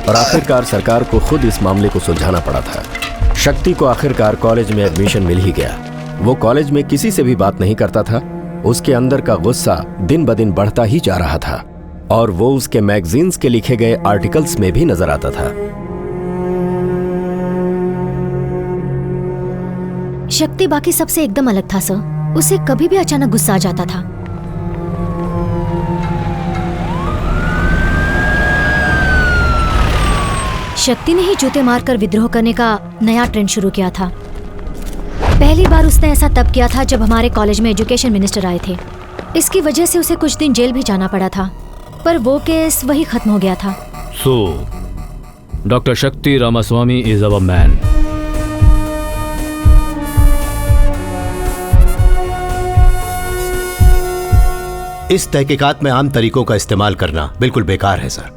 और आखिरकार सरकार को खुद इस मामले को सुलझाना पड़ा था। शक्ति को आखिरकार कॉलेज में एडमिशन मिल ही गया। वो कॉलेज में किसी से भी बात नहीं करता था। उसके अंदर का गुस्सा दिन ब दिन बढ़ता ही जा रहा था और वो उसके मैगजीन्स के लिखे गए आर्टिकल्स में भी नजर आता था। शक्ति बाकी सबसे एकदम अलग था सर। उसे कभी भी अचानक गुस्सा आ जाता था। शक्ति ने ही जूते मारकर विद्रोह करने का नया ट्रेंड शुरू किया था। पहली बार उसने ऐसा तब किया था जब हमारे कॉलेज में एजुकेशन मिनिस्टर आए थे। इसकी वजह से उसे कुछ दिन जेल भी जाना पड़ा था, पर वो केस वही खत्म हो गया था। सो डॉक्टर शक्ति रामास्वामी इज अवर मैन। इस तहकीकात में आम तरीकों का इस्तेमाल करना बिल्कुल बेकार है सर,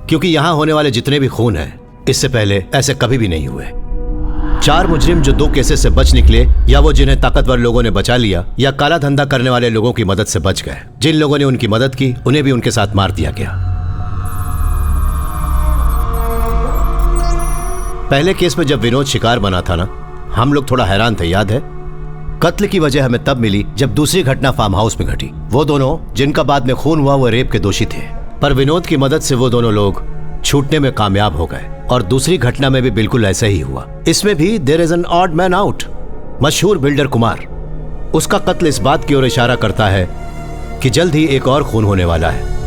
क्योंकि यहां होने वाले जितने भी खून हैं, इससे पहले ऐसे कभी भी नहीं हुए। 4 मुजरिम जो 2 केसेस से बच निकले, या वो जिन्हें ताकतवर लोगों ने बचा लिया, या काला धंधा करने वाले लोगों की मदद से बच गए। जिन लोगों ने उनकी मदद की उन्हें भी उनके साथ मार दिया गया। पहले केस में जब विनोद शिकार बना था ना, हम लोग थोड़ा हैरान थे, याद है? कत्ल की वजह हमें तब मिली जब दूसरी घटना फार्म हाउस में घटी। वो दोनों जिनका बाद में खून हुआ वो रेप के दोषी थे, पर विनोद की मदद से वो दोनों लोग छूटने में कामयाब हो गए। और दूसरी घटना में भी बिल्कुल ऐसा ही हुआ। इसमें भी there is an odd man out. मशहूर बिल्डर कुमार, उसका कत्ल इस बात की ओर इशारा करता है कि जल्द ही एक और खून होने वाला है।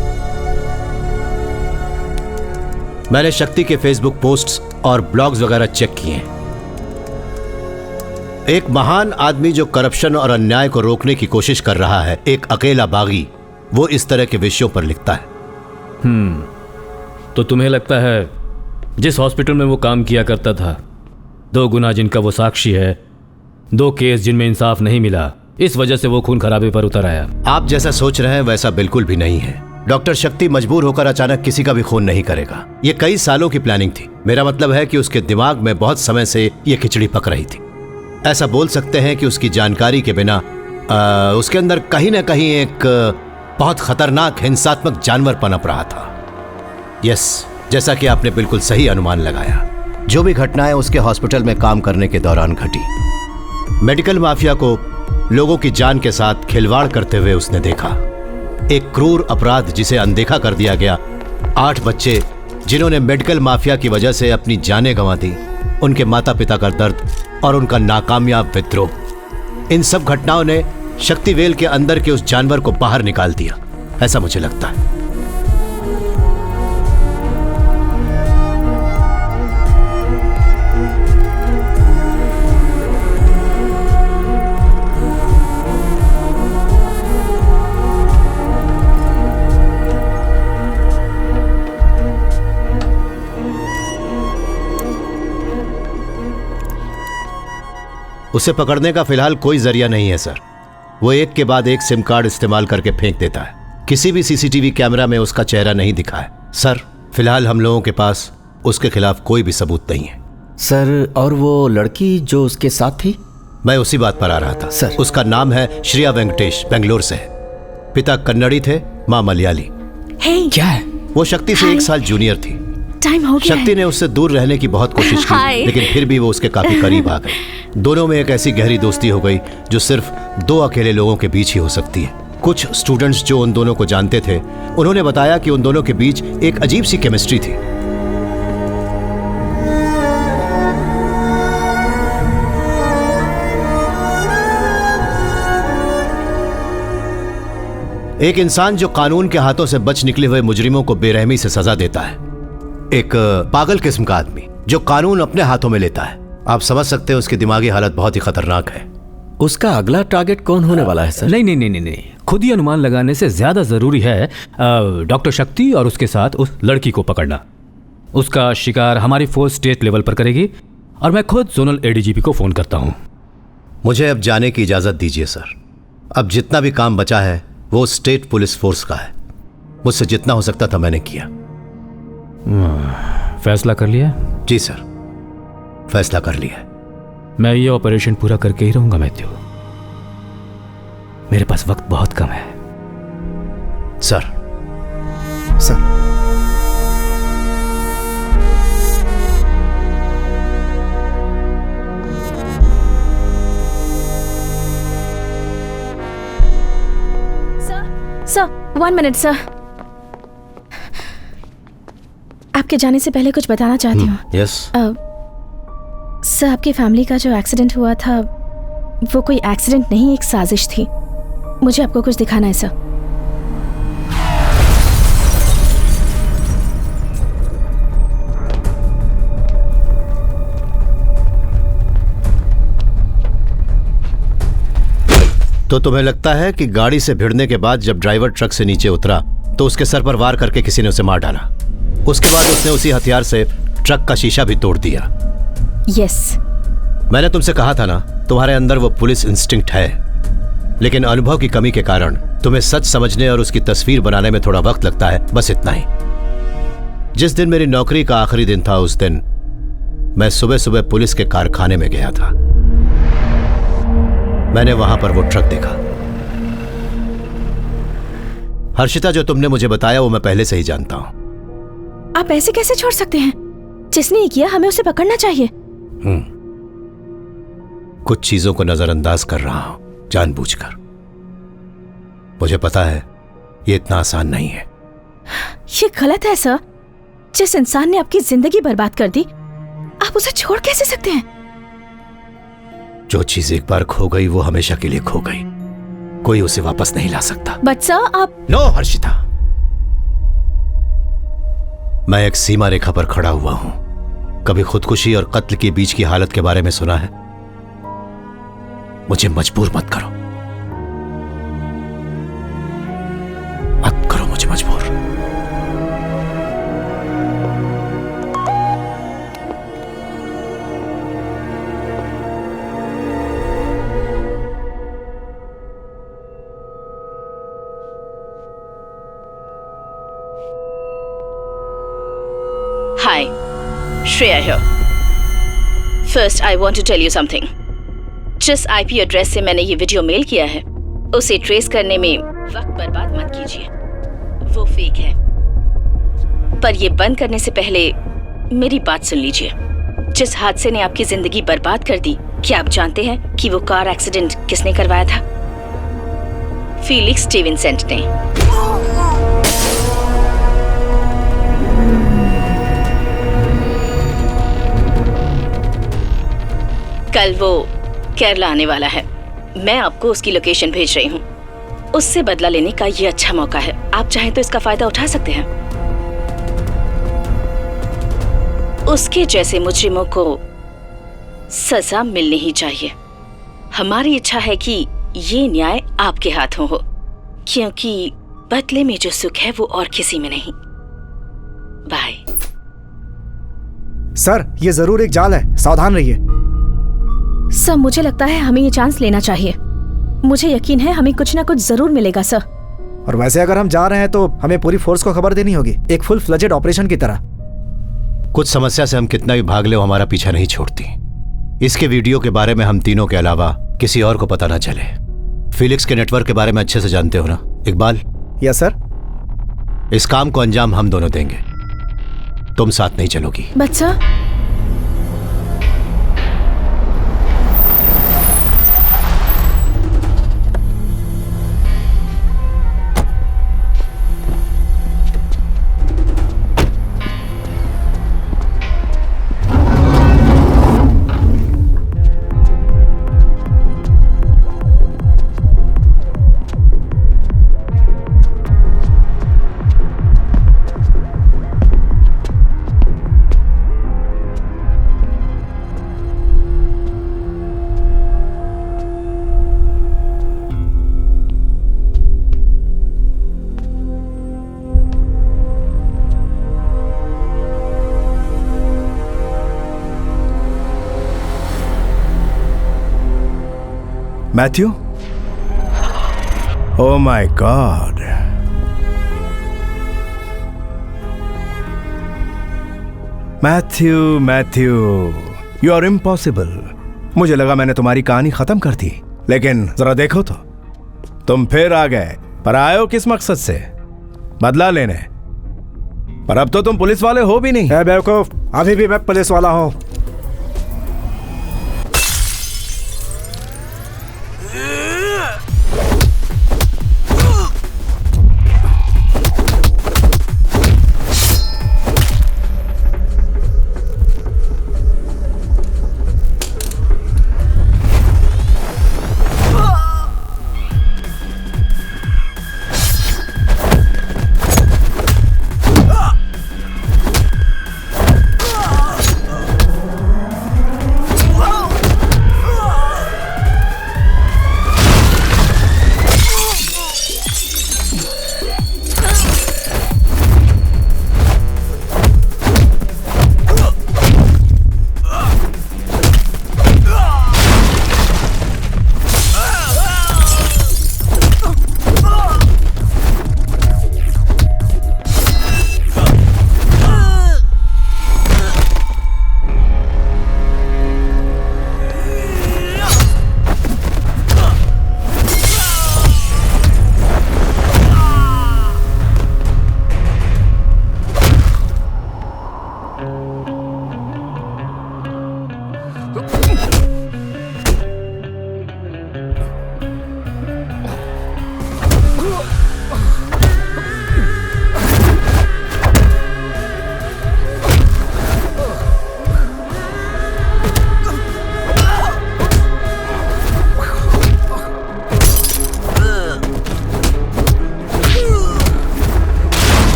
मैंने शक्ति के फेसबुक पोस्ट्स और ब्लॉग्स वगैरह चेक किए। एक महान आदमी जो करप्शन और अन्याय को रोकने की कोशिश कर रहा है, एक अकेला बागी, वो इस तरह के विषयों पर लिखता है। तो तुम्हें लगता है जिस हॉस्पिटल में वो काम किया करता था, 2 गुना जिनका वो साक्षी है, 2 केस जिनमें इंसाफ नहीं मिला, इस वजह से वो खून खराबे पर उतर आया? आप जैसा सोच रहे हैं वैसा बिल्कुल भी नहीं है। डॉक्टर शक्ति मजबूर होकर अचानक किसी का भी खून नहीं करेगा। ये कई सालों की प्लानिंग थी। मेरा मतलब है कि उसके दिमाग में बहुत समय से ये खिचड़ी पक रही थी। ऐसा बोल सकते हैं कि उसकी जानकारी के बिना उसके अंदर कहीं ना कहीं एक बहुत खतरनाक हिंसात्मक जानवर पनप रहा था। यस, जैसा कि आपने बिल्कुल सही अनुमान लगाया। जो भी घटनाएं उसके हॉस्पिटल में काम करने के दौरान घटी, मेडिकल माफिया को लोगों की जान के साथ खिलवाड़ करते हुए उसने देखा। एक क्रूर अपराध जिसे अनदेखा कर दिया गया। 8 बच्चे जिन्होंने मेडिकल माफिया की वजह से अपनी जानें गंवा दी, उनके माता पिता का दर्द और उनका नाकामयाब विद्रोह, इन सब घटनाओं ने शक्तिवेल के अंदर के उस जानवर को बाहर निकाल दिया, ऐसा मुझे लगता है। उसे पकड़ने का फिलहाल कोई जरिया नहीं है सर। वो एक के बाद एक सिम कार्ड इस्तेमाल करके फेंक देता है। किसी भी सीसीटीवी कैमरा में उसका चेहरा नहीं दिखा है सर। फिलहाल हम लोगों के पास उसके खिलाफ कोई भी सबूत नहीं है सर। और वो लड़की जो उसके साथ थी? मैं उसी बात पर आ रहा था सर। उसका नाम है श्रेया वेंकटेश, बेंगलोर से है। पिता कन्नड़ी थे, माँ मलयाली। hey, क्या है? वो शक्ति से 1 साल जूनियर थी। टाइम हो गया। शक्ति ने उससे दूर रहने की बहुत कोशिश की, लेकिन फिर भी वो उसके काफी करीब आ गई। दोनों में एक ऐसी गहरी दोस्ती हो गई जो सिर्फ 2 अकेले लोगों के बीच ही हो सकती है। कुछ स्टूडेंट्स जो उन दोनों को जानते थे, उन्होंने बताया कि उन दोनों के बीच एक अजीब सी केमिस्ट्री थी। एक इंसान जो कानून के हाथों से बच निकले हुए मुजरिमों को बेरहमी से सजा देता है, एक पागल किस्म का आदमी जो कानून अपने हाथों में लेता है। आप समझ सकते हैं उसकी दिमागी हालत बहुत ही खतरनाक है। उसका अगला टारगेट कौन होने वाला है सर? नहीं, खुद ही अनुमान लगाने से ज्यादा जरूरी है डॉक्टर शक्ति और उसके साथ उस लड़की को पकड़ना। उसका शिकार हमारी फोर्स स्टेट लेवल पर करेगी और मैं खुद जोनल एडीजीपी को फोन करता हूँ। मुझे अब जाने की इजाजत दीजिए सर। अब जितना भी काम बचा है वो स्टेट पुलिस फोर्स का है। मुझसे जितना हो सकता था मैंने किया। फैसला कर लिया? जी सर, फैसला कर लिया। मैं ये ऑपरेशन पूरा करके ही रहूंगा मैथ्यू। मेरे पास वक्त बहुत कम है। सर। Sir 1 minute sir. आपके जाने से पहले कुछ बताना चाहती हूँ। यस सर, आपकी फैमिली का जो एक्सीडेंट हुआ था वो कोई एक्सीडेंट नहीं, एक साजिश थी। मुझे आपको कुछ दिखाना है सर। तो तुम्हें लगता है कि गाड़ी से भिड़ने के बाद जब ड्राइवर ट्रक से नीचे उतरा तो उसके सर पर वार करके किसी ने उसे मार डाला। उसके बाद उसने उसी हथियार से ट्रक का शीशा भी तोड़ दिया। यस। मैंने तुमसे कहा था ना, तुम्हारे अंदर वो पुलिस इंस्टिंक्ट है, लेकिन अनुभव की कमी के कारण तुम्हें सच समझने और उसकी तस्वीर बनाने में थोड़ा वक्त लगता है, बस इतना ही। जिस दिन मेरी नौकरी का आखिरी दिन था उस दिन मैं सुबह सुबह पुलिस के कारखाने में गया था। मैंने वहां पर वो ट्रक देखा। हर्षिता, जो तुमने मुझे बताया वो मैं पहले से ही जानता हूं। आप ऐसे कैसे छोड़ सकते हैं? जिसने ये किया हमें उसे पकड़ना चाहिए। कुछ चीजों को नजरअंदाज कर रहा हूं जानबूझकर। मुझे पता है ये इतना आसान नहीं है। ये गलत है सर। जिस इंसान ने आपकी जिंदगी बर्बाद कर दी, आप उसे छोड़ कैसे सकते हैं? जो चीज एक बार खो गई वो हमेशा के लिए खो गई। कोई उसे वापस नहीं ला सकता। बट सर आप... नो हर्षिता, मैं एक सीमा रेखा पर खड़ा हुआ हूं। कभी खुदकुशी और कत्ल के बीच की हालत के बारे में सुना है? मुझे मजबूर मत करो, मत करो मुझे मजबूर। Hi, Shreya here. First, I want to tell you something. जिस IP एड्रेस से मैंने ये वीडियो मेल किया है, उसे ट्रेस करने में वक्त बर्बाद मत कीजिए। वो फेक है। पर ये बंद करने से पहले मेरी बात सुन लीजिए। जिस हादसे ने आपकी जिंदगी बर्बाद कर दी, क्या आप जानते हैं कि वो कार एक्सीडेंट किसने करवाया था? फीलिक्स स्टीवेंसेंट ने। कल वो केरला आने वाला है। मैं आपको उसकी लोकेशन भेज रही हूँ। उससे बदला लेने का ये अच्छा मौका है। आप चाहें तो इसका फायदा उठा सकते हैं। उसके जैसे मुजरिमों को सजा मिलनी ही चाहिए। हमारी इच्छा है कि ये न्याय आपके हाथों हो, क्योंकि बदले में जो सुख है वो और किसी में नहीं। बाय। सर, ये जरूर एक जाल है, सावधान रहिए। सर, मुझे लगता है हमें ये चांस लेना चाहिए। मुझे यकीन है हमें कुछ ना कुछ जरूर मिलेगा सर। और वैसे अगर हम जा रहे हैं तो हमें पूरी फोर्स को खबर देनी होगी, एक फुल फ्लेजेड ऑपरेशन की तरह। कुछ समस्या से हम कितना भी भाग ले, वो हमारा पीछा नहीं छोड़ती। इसके वीडियो के बारे में हम तीनों के अलावा किसी और को पता ना चले। फीलिक्स के नेटवर्क के बारे में अच्छे से जानते हो ना इकबाल? Yes sir. इस काम को अंजाम हम दोनों देंगे, तुम साथ नहीं चलोगी। बच्चा, Matthew? Oh my God. Matthew, you are impossible. मुझे लगा मैंने तुम्हारी कहानी खत्म कर दी, लेकिन जरा देखो तो, तुम फिर आ गए। पर आए हो किस मकसद से? बदला लेने। पर अब तो तुम पुलिस वाले हो भी नहीं। बेवकूफ, अभी भी मैं पुलिस वाला हूँ।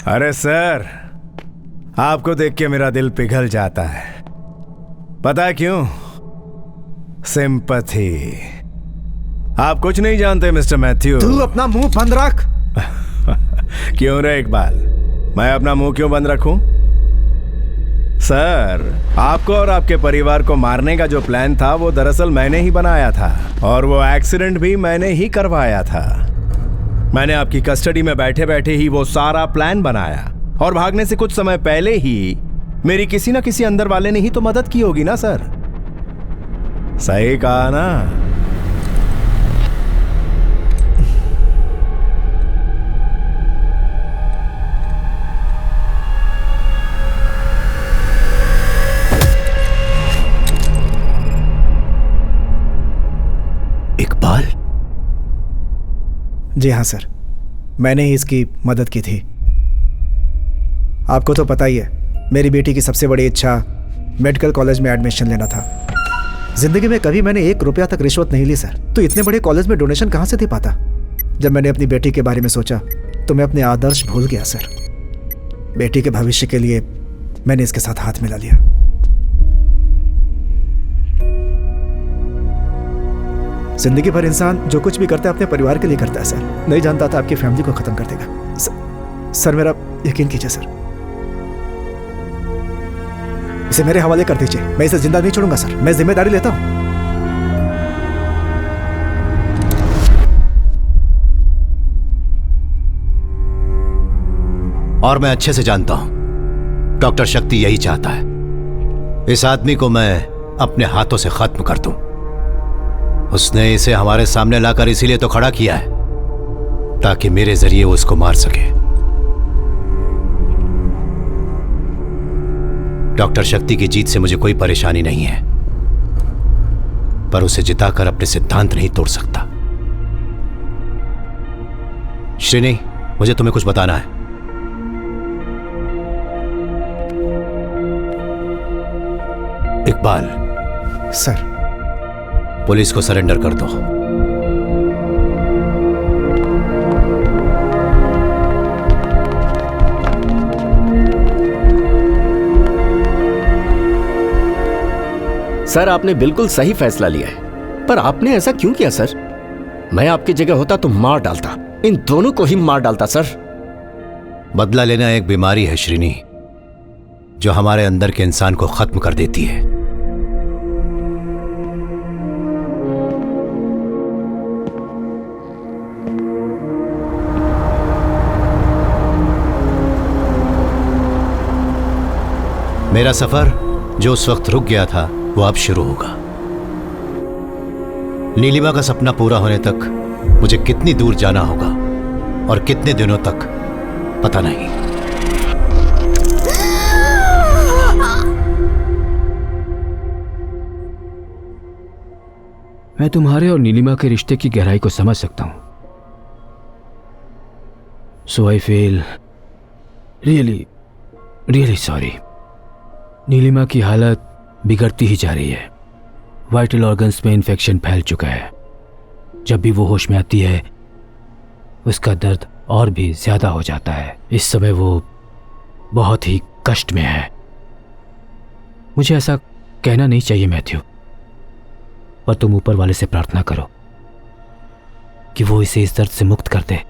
अरे सर, आपको देख के मेरा दिल पिघल जाता है। पता है क्यों? सिंपैथी। आप कुछ नहीं जानते मिस्टर मैथ्यू। तू अपना मुंह बंद रख। क्यों रे इकबाल, मैं अपना मुंह क्यों बंद रखूं? सर, आपको और आपके परिवार को मारने का जो प्लान था वो दरअसल मैंने ही बनाया था, और वो एक्सीडेंट भी मैंने ही करवाया था। मैंने आपकी कस्टडी में बैठे बैठे ही वो सारा प्लान बनाया, और भागने से कुछ समय पहले ही मेरी किसी ना किसी अंदर वाले ने ही तो मदद की होगी ना सर। सही कहा ना? इकबाल? जी हाँ सर, मैंने ही इसकी मदद की थी। आपको तो पता ही है, मेरी बेटी की सबसे बड़ी इच्छा मेडिकल कॉलेज में एडमिशन लेना था। जिंदगी में कभी मैंने 1 रुपया तक रिश्वत नहीं ली सर, तो इतने बड़े कॉलेज में डोनेशन कहाँ से दे पाता? जब मैंने अपनी बेटी के बारे में सोचा तो मैं अपने आदर्श भूल गया सर। बेटी के भविष्य के लिए मैंने इसके साथ हाथ मिला लिया। जिंदगी भर इंसान जो कुछ भी करता है अपने परिवार के लिए करता है सर। नहीं जानता था आपकी फैमिली को खत्म कर देगा। सर मेरा यकीन कीजिए सर, इसे मेरे हवाले कर दीजिए। मैं इसे जिंदा नहीं छोड़ूंगा सर, मैं जिम्मेदारी लेता हूं। और मैं अच्छे से जानता हूं डॉक्टर शक्ति यही चाहता है। इस आदमी को मैं अपने हाथों से खत्म कर दूं। उसने इसे हमारे सामने लाकर इसीलिए तो खड़ा किया है ताकि मेरे जरिए वो उसको मार सके। डॉक्टर शक्ति की जीत से मुझे कोई परेशानी नहीं है, पर उसे जिताकर अपने सिद्धांत नहीं तोड़ सकता। श्रीनी, मुझे तुम्हें कुछ बताना है। इकबाल सर, पुलिस को सरेंडर कर दो। सर, आपने बिल्कुल सही फैसला लिया है, पर आपने ऐसा क्यों किया सर? मैं आपकी जगह होता तो मार डालता, इन दोनों को ही मार डालता सर। बदला लेना एक बीमारी है श्रीनी, जो हमारे अंदर के इंसान को खत्म कर देती है। मेरा सफर जो उस वक्त रुक गया था वो अब शुरू होगा। नीलिमा का सपना पूरा होने तक मुझे कितनी दूर जाना होगा और कितने दिनों तक पता नहीं। मैं तुम्हारे और नीलिमा के रिश्ते की गहराई को समझ सकता हूं। So I feel really sorry. Neelima की हालत बिगड़ती ही जा रही है। वाइटल ऑर्गन्स में इन्फेक्शन फैल चुका है। जब भी वो होश में आती है उसका दर्द और भी ज्यादा हो जाता है। इस समय वो बहुत ही कष्ट में है। मुझे ऐसा कहना नहीं चाहिए मैथ्यू, पर तुम ऊपर वाले से प्रार्थना करो कि वो इसे इस दर्द से मुक्त कर दे।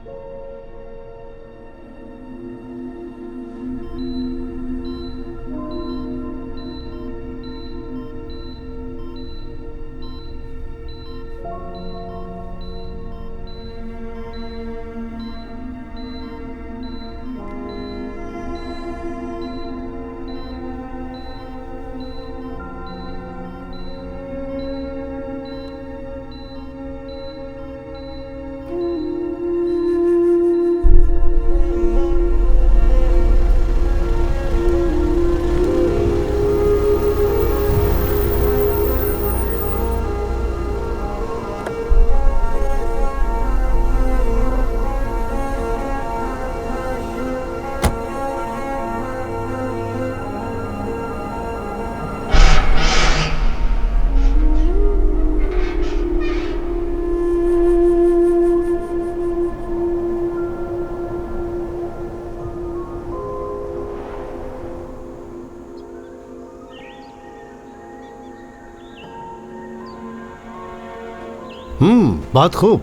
बहुत खूब।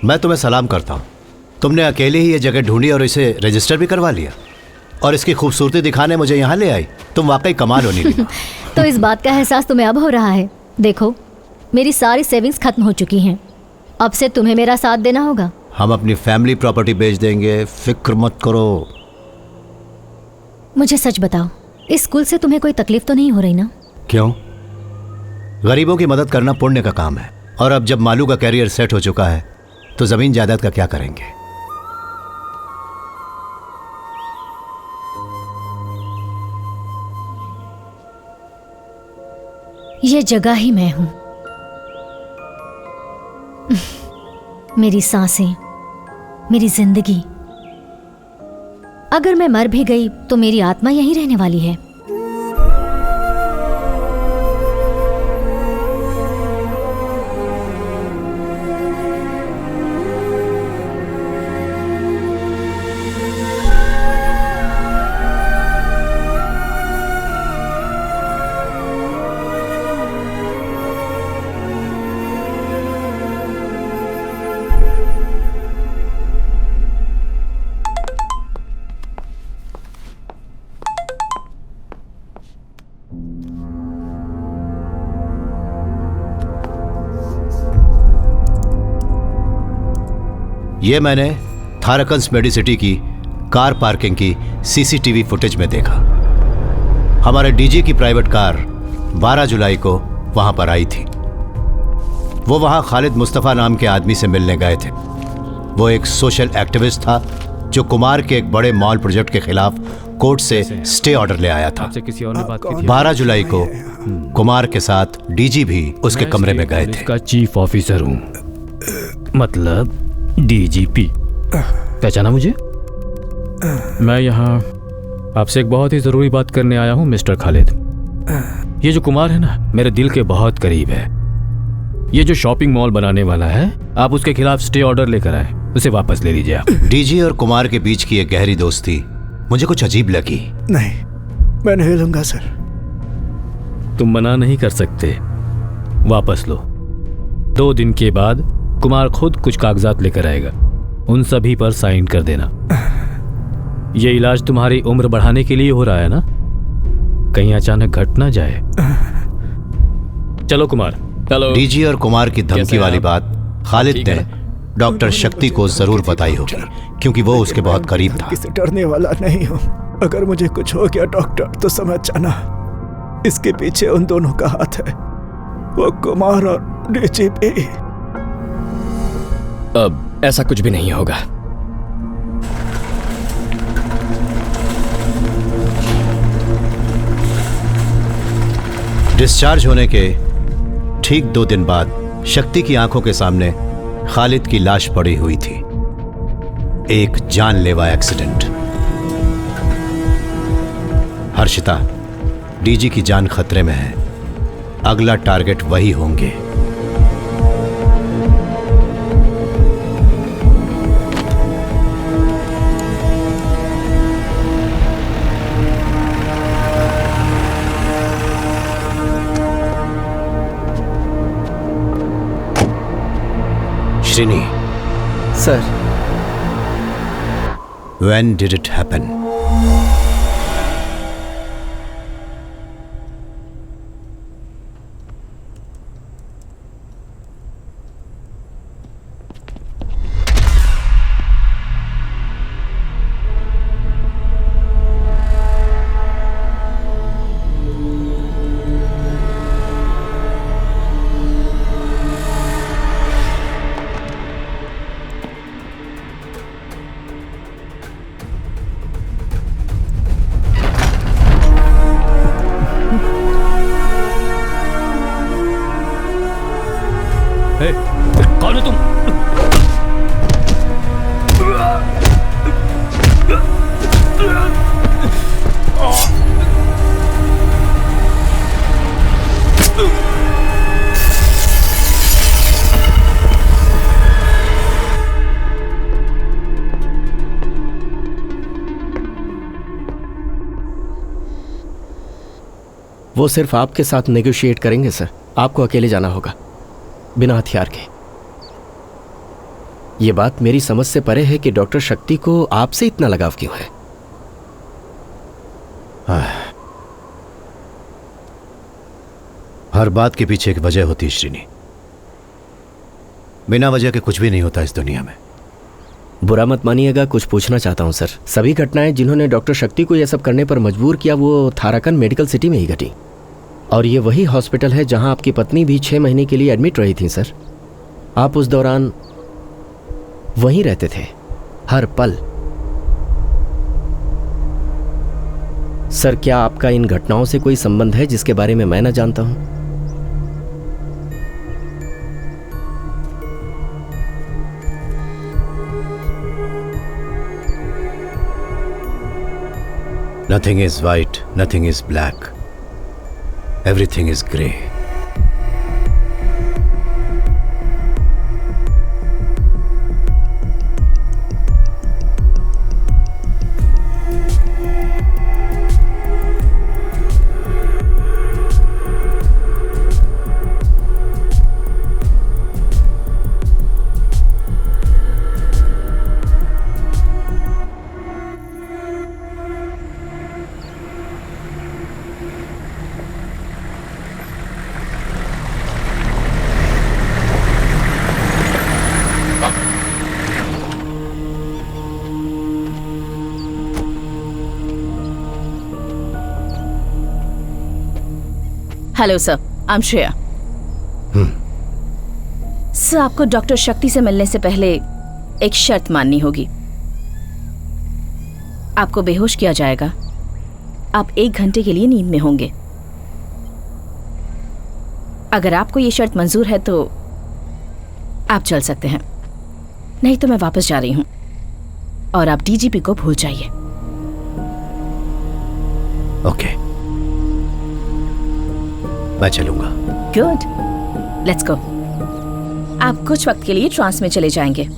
मैं तुम्हें सलाम करता हूँ। तुमने अकेले ही ये जगह ढूंढी और इसे रजिस्टर भी करवा लिया, और इसकी खूबसूरती दिखाने मुझे यहाँ ले आई। तुम वाकई कमाल होनी लीना। तो इस बात का एहसास तुम्हें अब हो रहा है। देखो, मेरी सारी सेविंग्स खत्म हो चुकी हैं। अब से तुम्हें मेरा साथ देना होगा। हम अपनी फैमिली प्रॉपर्टी बेच देंगे, फिक्र मत करो। मुझे सच बताओ, इस स्कूल से तुम्हें कोई तकलीफ तो नहीं हो रही ना? क्यों? गरीबों की मदद करना पुण्य का काम है, और अब जब मालू का कैरियर सेट हो चुका है तो जमीन जायदाद का क्या करेंगे? ये जगह ही मैं हूं। मेरी सांसें, मेरी जिंदगी। अगर मैं मर भी गई तो मेरी आत्मा यहीं रहने वाली है। ये मैंने थारकंस मेडिसिटी की कार पार्किंग की सीसीटीवी फुटेज में देखा। हमारे डीजी की प्राइवेट कार 12 जुलाई को वहां पर आई थी। वो वहां खालिद मुस्तफ़ा नाम के आदमी से मिलने गए थे। वो एक सोशल एक्टिविस्ट था जो कुमार के एक बड़े मॉल प्रोजेक्ट के खिलाफ कोर्ट से स्टे ऑर्डर ले आया था। 12 जुलाई को कुमार के साथ डीजी भी उसके कमरे में गए थे। इसका चीफ ऑफिसर हूँ, मतलब डीजीपी। पहचाना मुझे? मैं यहाँ आपसे एक बहुत ही जरूरी बात करने आया हूँ मिस्टर खालिद। ये जो कुमार है ना, मेरे दिल के बहुत करीब है। ये जो शॉपिंग मॉल बनाने वाला है, आप उसके खिलाफ स्टे ऑर्डर लेकर आए, उसे वापस ले लीजिए आप। डीजी और कुमार के बीच की एक गहरी दोस्ती मुझे कुछ अजीब लगी। नहीं, मैं नहीं लूंगा सर। तुम मना नहीं कर सकते, वापस लो। 2 दिन के बाद कुमार खुद कुछ कागजात लेकर आएगा, उन सभी पर साइन कर देना। ये इलाज तुम्हारी उम्र बढ़ाने के लिए हो रहा है ना, कहीं अचानक घट ना जाए। चलो कुमार, चलो। डीजी और कुमार की धमकी वाली बात खालिद ने डॉक्टर शक्ति को जरूर बताई होगी, क्योंकि वो उसके बहुत करीब था। किसी डरने वाला नहीं हूँ। अगर मुझे कुछ हो गया डॉक्टर, तो समझ जाना इसके पीछे उन दोनों का हाथ है, वो कुमार और डीजीपी। अब ऐसा कुछ भी नहीं होगा। डिस्चार्ज होने के ठीक 2 दिन बाद शक्ति की आंखों के सामने खालिद की लाश पड़ी हुई थी। एक जानलेवा एक्सीडेंट। हर्षिता, डीजी की जान खतरे में है। अगला टारगेट वही होंगे। Srini. Sir. When did it happen? कौन हो तुम? वो सिर्फ आपके साथ नेगोशिएट करेंगे सर। आपको अकेले जाना होगा, बिना हथियार के। ये बात मेरी समझ से परे है कि डॉक्टर शक्ति को आपसे इतना लगाव क्यों है। हर बात के पीछे एक वजह होती है श्रीनी। बिना वजह के कुछ भी नहीं होता इस दुनिया में। बुरा मत मानिएगा, कुछ पूछना चाहता हूं सर। सभी घटनाएं जिन्होंने डॉक्टर शक्ति को यह सब करने पर मजबूर किया वो थाराकन मेडिकल सिटी में ही घटी। और ये वही हॉस्पिटल है जहां आपकी पत्नी भी 6 महीने के लिए एडमिट रही थी सर। आप उस दौरान वहीं रहते थे, हर पल। सर, क्या आपका इन घटनाओं से कोई संबंध है जिसके बारे में मैं न जानता हूं? Nothing is white, nothing is black. Everything is grey. Hello sir, I am Shreya. Sir, आपको डॉक्टर शक्ति से मिलने से पहले एक शर्त माननी होगी। आपको बेहोश किया जाएगा। आप 1 घंटे के लिए नींद में होंगे। अगर आपको ये शर्त मंजूर है तो आप चल सकते हैं, नहीं तो मैं वापस जा रही हूं और आप डीजीपी को भूल जाइए। ओके, मैं चलूंगा। Good, let's go. आप कुछ वक्त के लिए ट्रांस में चले जाएंगे।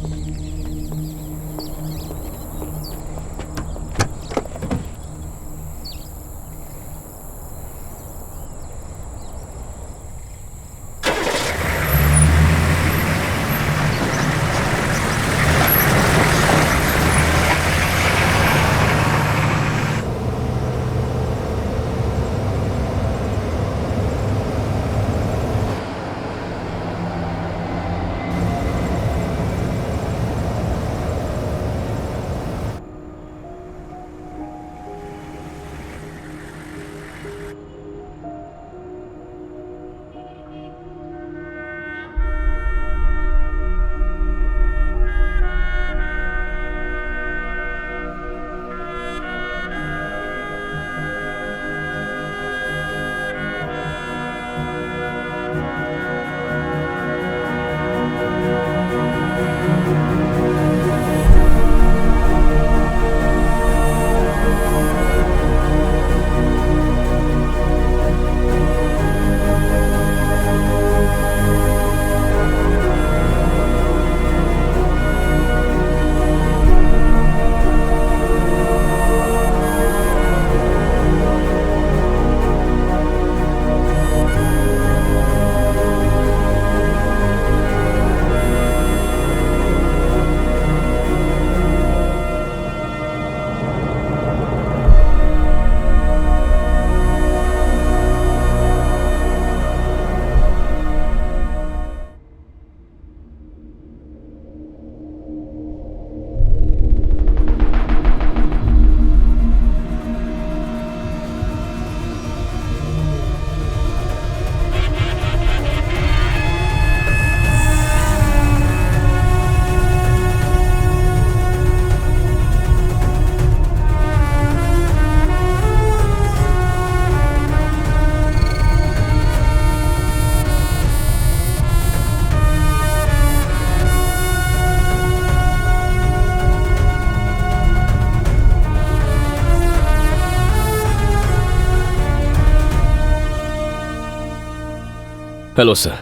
हेलो सर,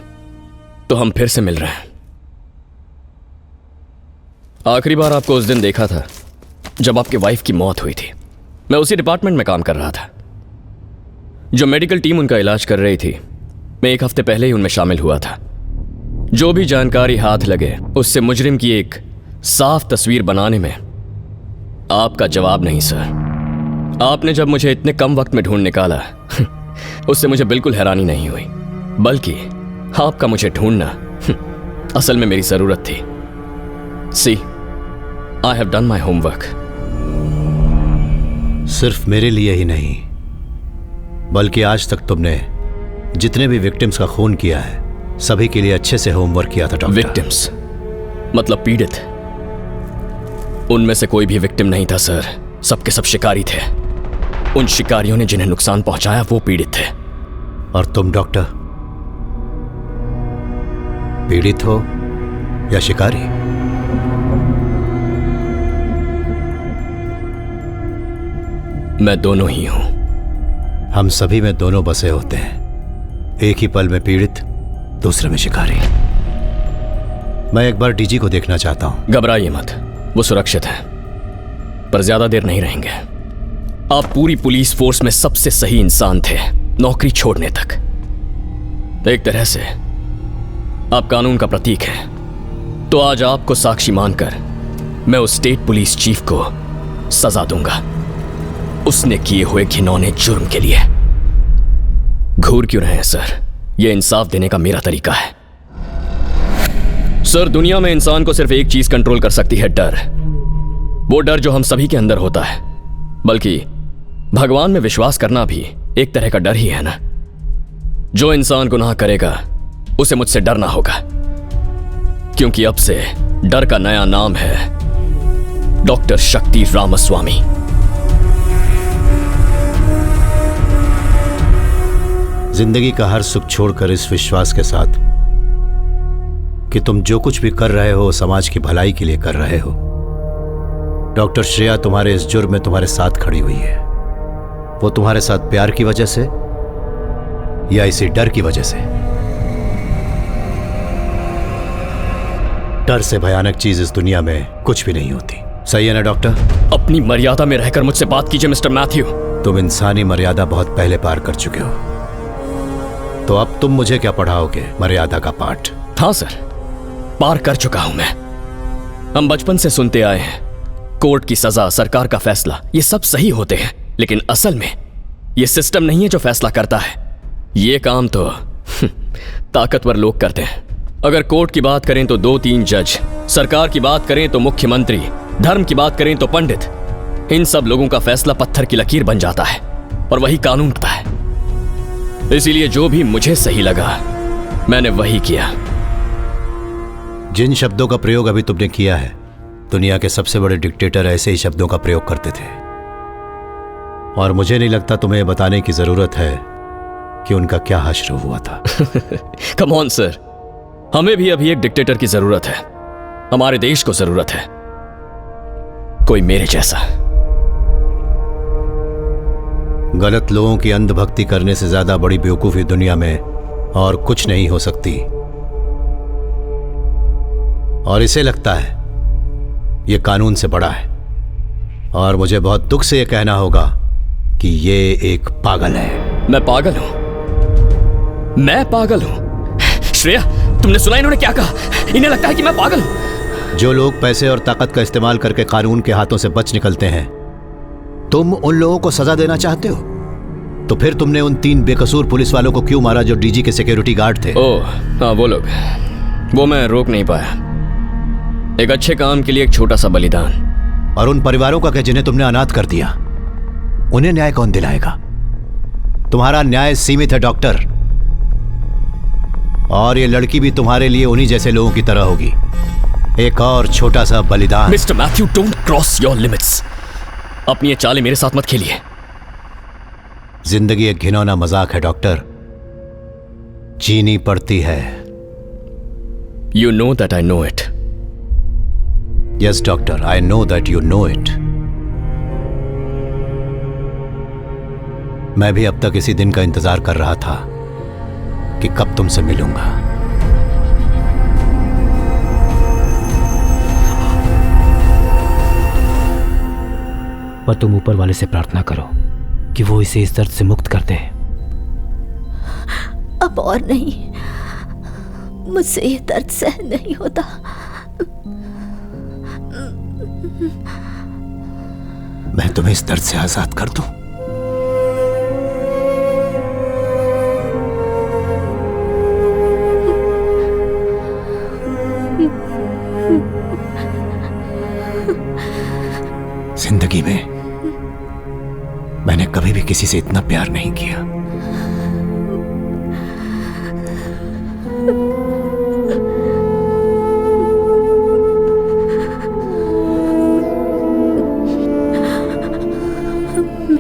तो हम फिर से मिल रहे हैं। आखिरी बार आपको उस दिन देखा था जब आपकी वाइफ की मौत हुई थी। मैं उसी डिपार्टमेंट में काम कर रहा था। जो मेडिकल टीम उनका इलाज कर रही थी, मैं 1 हफ्ते पहले ही उनमें शामिल हुआ था। जो भी जानकारी हाथ लगे उससे मुजरिम की एक साफ तस्वीर बनाने में आपका जवाब नहीं सर। आपने जब मुझे इतने कम वक्त में ढूंढ निकाला उससे मुझे बिल्कुल हैरानी नहीं हुई, बल्कि आपका मुझे ढूंढना असल में मेरी जरूरत थी। See, I have done my homework. सिर्फ मेरे लिए ही नहीं, बल्कि आज तक तुमने जितने भी विक्टिम्स का खून किया है सभी के लिए अच्छे से होमवर्क किया था डॉक्टर। विक्टिम्स मतलब पीड़ित? उनमें से कोई भी विक्टिम नहीं था सर, सबके सब शिकारी थे। उन शिकारियों ने जिन्हें नुकसान पहुंचाया वो पीड़ित थे। और तुम डॉक्टर पीड़ित हो या शिकारी? मैं दोनों ही हूं। हम सभी में दोनों बसे होते हैं, एक ही पल में पीड़ित, दूसरे में शिकारी। मैं एक बार डीजी को देखना चाहता हूं। घबराइए मत, वो सुरक्षित है, पर ज्यादा देर नहीं रहेंगे। आप पूरी पुलिस फोर्स में सबसे सही इंसान थे नौकरी छोड़ने तक। एक तरह से आप कानून का प्रतीक हैं। तो आज आपको साक्षी मानकर मैं उस स्टेट पुलिस चीफ को सजा दूंगा, उसने किए हुए घिनौने जुर्म के लिए। घूर क्यों रहे हैं सर? यह इंसाफ देने का मेरा तरीका है। सर, दुनिया में इंसान को सिर्फ एक चीज कंट्रोल कर सकती है, डर। वो डर जो हम सभी के अंदर होता है, बल्कि भगवान में विश्वास करना भी एक तरह का डर ही है ना। जो इंसान गुनाह करेगा उसे मुझसे डरना होगा, क्योंकि अब से डर का नया नाम है डॉक्टर शक्ति रामास्वामी। जिंदगी का हर सुख छोड़कर इस विश्वास के साथ कि तुम जो कुछ भी कर रहे हो समाज की भलाई के लिए कर रहे हो। डॉक्टर श्रेया तुम्हारे इस जुर्म में तुम्हारे साथ खड़ी हुई है। वो तुम्हारे साथ प्यार की वजह से या इसी डर की वजह से? डर से भयानक चीज इस दुनिया में कुछ भी नहीं होती। सही है ना डॉक्टर? अपनी मर्यादा में रहकर मुझसे बात कीजिए मिस्टर मैथ्यू। तुम इंसानी मर्यादा बहुत पहले पार कर चुके हो, तो अब तुम मुझे क्या पढ़ाओगे मर्यादा का पाठ? हाँ सर, पार कर चुका हूं मैं। हम बचपन से सुनते आए हैं, कोर्ट की सजा, सरकार का फैसला, ये सब सही होते हैं, लेकिन असल में ये सिस्टम नहीं है जो फैसला करता है। ये काम तो ताकतवर लोग करते हैं। अगर कोर्ट की बात करें तो 2-3 जज, सरकार की बात करें तो मुख्यमंत्री, धर्म की बात करें तो पंडित। इन सब लोगों का फैसला पत्थर की लकीर बन जाता है और वही कानून होता है। इसीलिए जो भी मुझे सही लगा मैंने वही किया। जिन शब्दों का प्रयोग अभी तुमने किया है, दुनिया के सबसे बड़े डिक्टेटर ऐसे ही शब्दों का प्रयोग करते थे, और मुझे नहीं लगता तुम्हें बताने की जरूरत है कि उनका क्या हश्र हुआ था। कम ऑन सर, हमें भी अभी एक डिक्टेटर की जरूरत है। हमारे देश को जरूरत है कोई मेरे जैसा। गलत लोगों की अंधभक्ति करने से ज्यादा बड़ी बेवकूफी दुनिया में और कुछ नहीं हो सकती, और इसे लगता है यह कानून से बड़ा है। और मुझे बहुत दुख से यह कहना होगा कि ये एक पागल है। मैं पागल हूं? मैं पागल हूं? श्रेया, तुमने सुना इन्होंने क्या कहा? इन्हें लगता है कि मैं पागल हूं। जो लोग पैसे और ताकत का इस्तेमाल करके कानून के हाथों से बच निकलते हैं, तुम उन लोगों को सजा देना चाहते हो? तो फिर तुमने उन 3 बेकसूर पुलिस वालों को क्यों मारा जो डीजी के सिक्योरिटी गार्ड थे? ओह हाँ, वो लोग, वो मैं रोक नहीं पाया। एक अच्छे काम के लिए एक छोटा सा बलिदान। और उन परिवारों का क्या जिन्हें तुमने अनाथ कर दिया? उन्हें न्याय कौन दिलाएगा? तुम्हारा न्याय सीमित है डॉक्टर, और ये लड़की भी तुम्हारे लिए उन्हीं जैसे लोगों की तरह होगी। एक और छोटा सा बलिदान। Mister Matthew, don't cross your limits. अपनी ये चालें मेरे साथ मत खेलिए। जिंदगी एक घिनौना मजाक है डॉक्टर, जीनी पड़ती है। You know that I know it. Yes doctor, I know that you know it. मैं भी अब तक इसी दिन का इंतजार कर रहा था कि कब तुमसे मिलूंगा। पर तुम ऊपर वाले से प्रार्थना करो कि वो इसे इस दर्द से मुक्त कर दे। अब और नहीं, मुझसे ये दर्द सहन नहीं होता। मैं तुम्हें इस दर्द से आजाद कर दूं? जिंदगी में मैंने कभी भी किसी से इतना प्यार नहीं किया।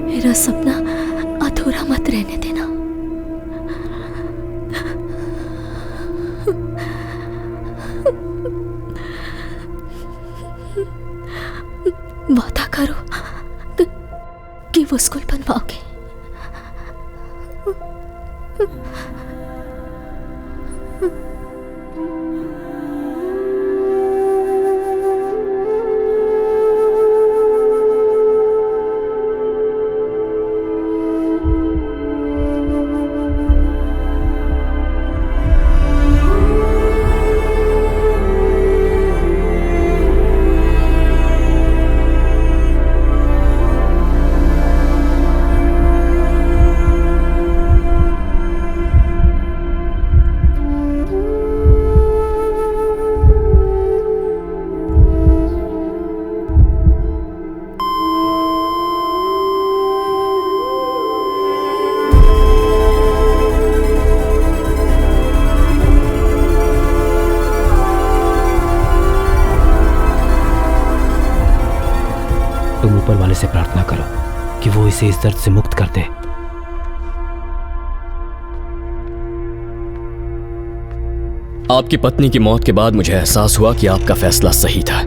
मेरा सपना अधूरा मत रहने देना। वादा करो कि वो स्कूल बनवाओगे। तुम ऊपर वाले से प्रार्थना करो कि वो इसे इस दर्द से मुक्त कर दे। आपकी पत्नी की मौत के बाद मुझे एहसास हुआ कि आपका फैसला सही था।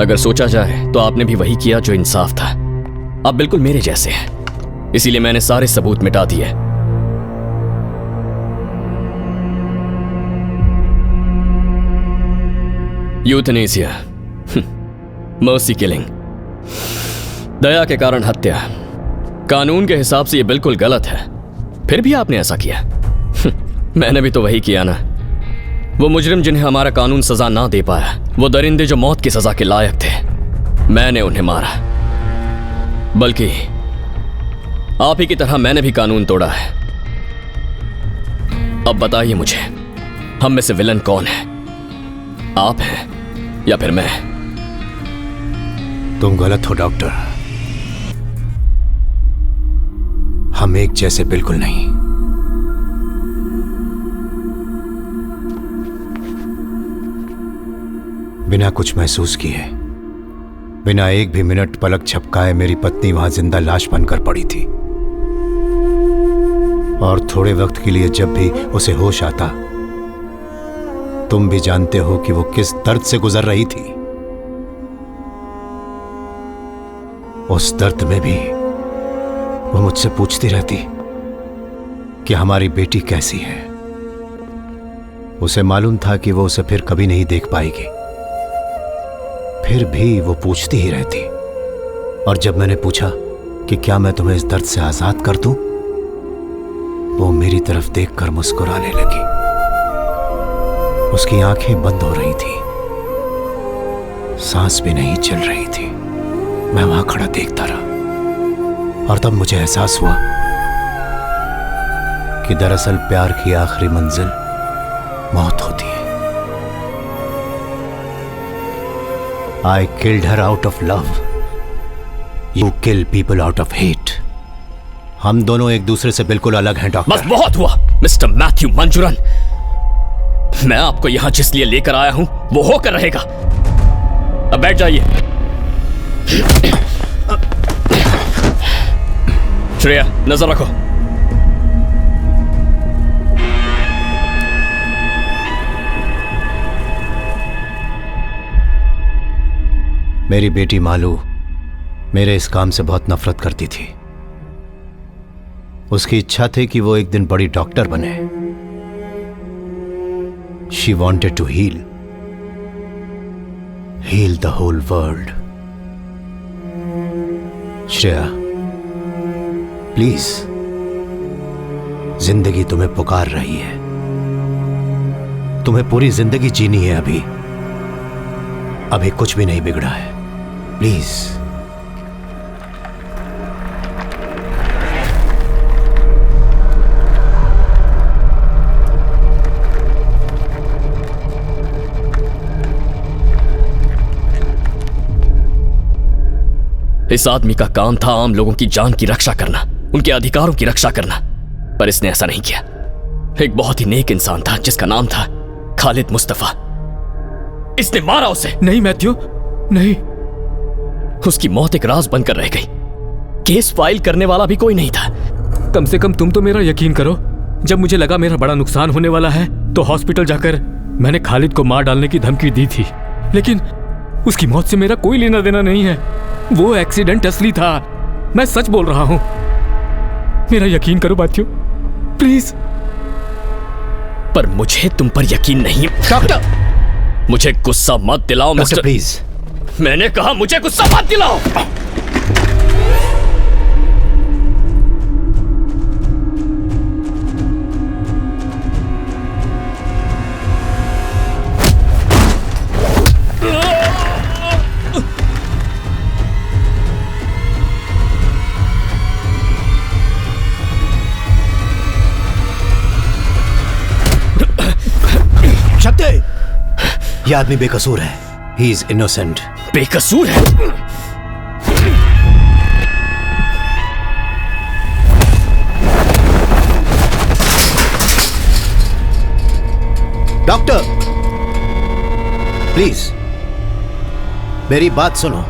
अगर सोचा जाए तो आपने भी वही किया जो इंसाफ था। आप बिल्कुल मेरे जैसे हैं, इसीलिए मैंने सारे सबूत मिटा दिए। यूथनेसिया, मर्सी किलिंग, दया के कारण हत्या, कानून के हिसाब से यह बिल्कुल गलत है, फिर भी आपने ऐसा किया। मैंने भी तो वही किया ना। वो मुजरिम जिन्हें हमारा कानून सजा ना दे पाया, वो दरिंदे जो मौत की सजा के लायक थे, मैंने उन्हें मारा। बल्कि आप ही की तरह मैंने भी कानून तोड़ा है। अब बताइए मुझे, हम में से विलन कौन है? आप हैं या फिर मैं? तुम गलत हो डॉक्टर। हम एक जैसे बिल्कुल नहीं। बिना कुछ महसूस किए, बिना एक भी मिनट पलक झपकाए मेरी पत्नी वहां जिंदा लाश बनकर पड़ी थी। और थोड़े वक्त के लिए जब भी उसे होश आता, तुम भी जानते हो कि वो किस दर्द से गुजर रही थी। उस दर्द में भी वो मुझसे पूछती रहती कि हमारी बेटी कैसी है। उसे मालूम था कि वो उसे फिर कभी नहीं देख पाएगी, फिर भी वो पूछती ही रहती। और जब मैंने पूछा कि क्या मैं तुम्हें इस दर्द से आजाद कर दूं, वो मेरी तरफ देखकर मुस्कुराने लगी। उसकी आंखें बंद हो रही थी, सांस भी नहीं चल रही थी। मैं वहां खड़ा देखता रहा और तब मुझे एहसास हुआ कि दरअसल प्यार की आखिरी मंजिल मौत होती है। I killed her out of love. You kill people out of hate. हम दोनों एक दूसरे से बिल्कुल अलग हैं डॉक्टर। बस बहुत हुआ मिस्टर मैथ्यू मंजूरन। मैं आपको यहां जिस लिए लेकर आया हूं वो होकर रहेगा। अब बैठ जाइए। श्रेया, नजर रखो। मेरी बेटी मालू मेरे इस काम से बहुत नफरत करती थी। उसकी इच्छा थी कि वो एक दिन बड़ी डॉक्टर बने। She wanted to heal the whole world. Shreya, please, जिंदगी तुम्हें पुकार रही है। तुम्हें पूरी जिंदगी जीनी है। अभी कुछ भी नहीं बिगड़ा है। प्लीज। इस आदमी का काम था आम लोगों की जान की रक्षा करना, उनके अधिकारों की रक्षा करना, पर इसने ऐसा नहीं किया। एक बहुत ही नेक इंसान था जिसका नाम था खालिद मुस्तफा। इसने मारा उसे। नहीं मैथ्यू, नहीं। उसकी मौत एक राज बनकर रह गई। केस फाइल करने वाला भी कोई नहीं था। कम से कम तुम तो मेरा यकीन करो। जब मुझे लगा मेरा बड़ा नुकसान होने वाला है तो हॉस्पिटल जाकर मैंने खालिद को मार डालने की धमकी दी थी, लेकिन उसकी मौत से मेरा कोई लेना देना नहीं है। वो एक्सीडेंट असली था। मैं सच बोल रहा हूं। मेरा यकीन करो मैथ्यू, प्लीज। पर मुझे तुम पर यकीन नहीं। डॉक्टर, मुझे गुस्सा मत दिलाओ मिस्टर। प्लीज। मैंने कहा मुझे गुस्सा मत दिलाओ। यह आदमी बेकसूर है। He is innocent. बेकसूर है? डॉक्टर, प्लीज मेरी बात सुनो।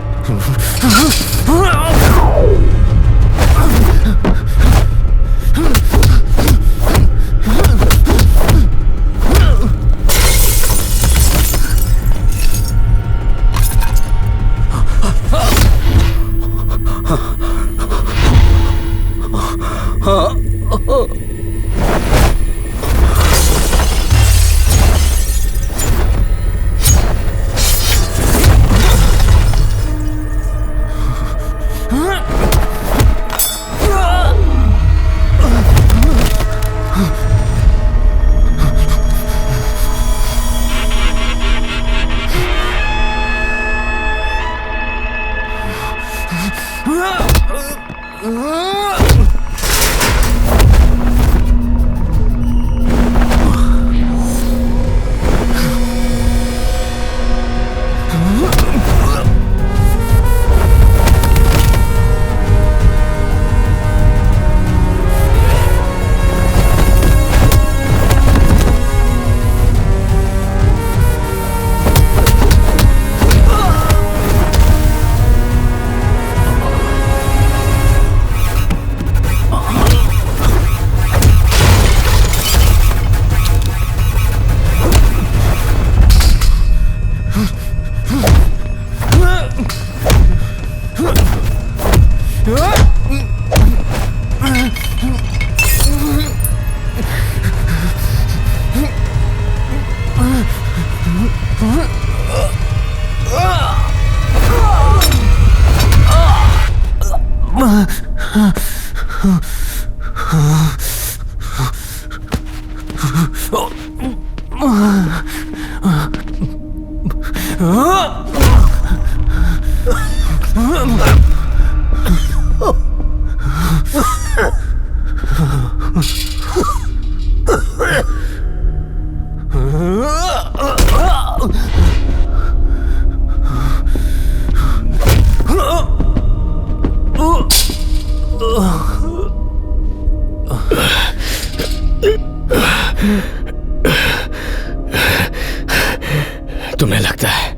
तुम्हें लगता है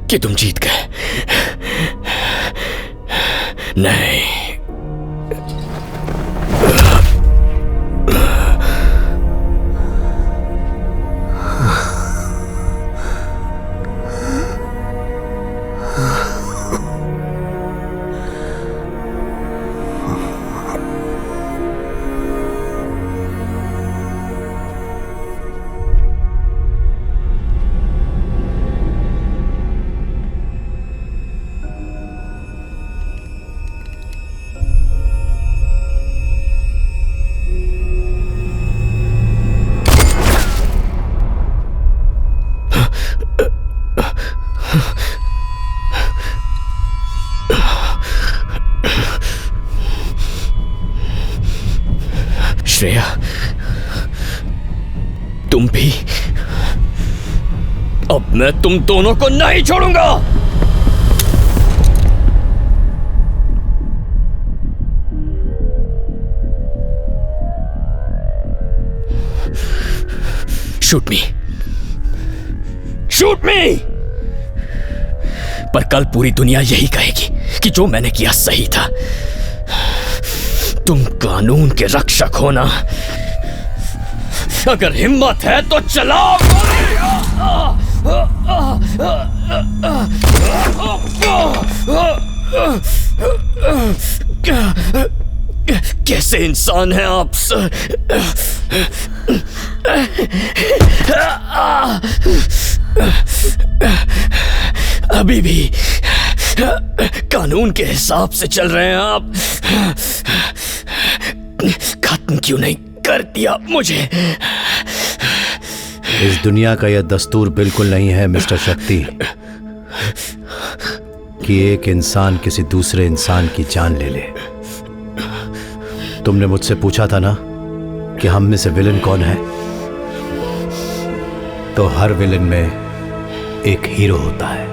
कि तुम जीत गए? नहीं। मैं तुम दोनों को नहीं छोड़ूंगा। शूट मी, शूट मी। पर कल पूरी दुनिया यही कहेगी कि जो मैंने किया सही था। तुम कानून के रक्षक हो ना? अगर हिम्मत है तो चलाओ। कैसे इंसान हैं आप सर? अभी भी कानून के हिसाब से चल रहे हैं आप। खत्म क्यों नहीं कर दिया मुझे? इस दुनिया का यह दस्तूर बिल्कुल नहीं है मिस्टर शक्ति कि एक इंसान किसी दूसरे इंसान की जान ले ले। तुमने मुझसे पूछा था ना कि हम में से विलन कौन है, तो हर विलन में एक हीरो होता है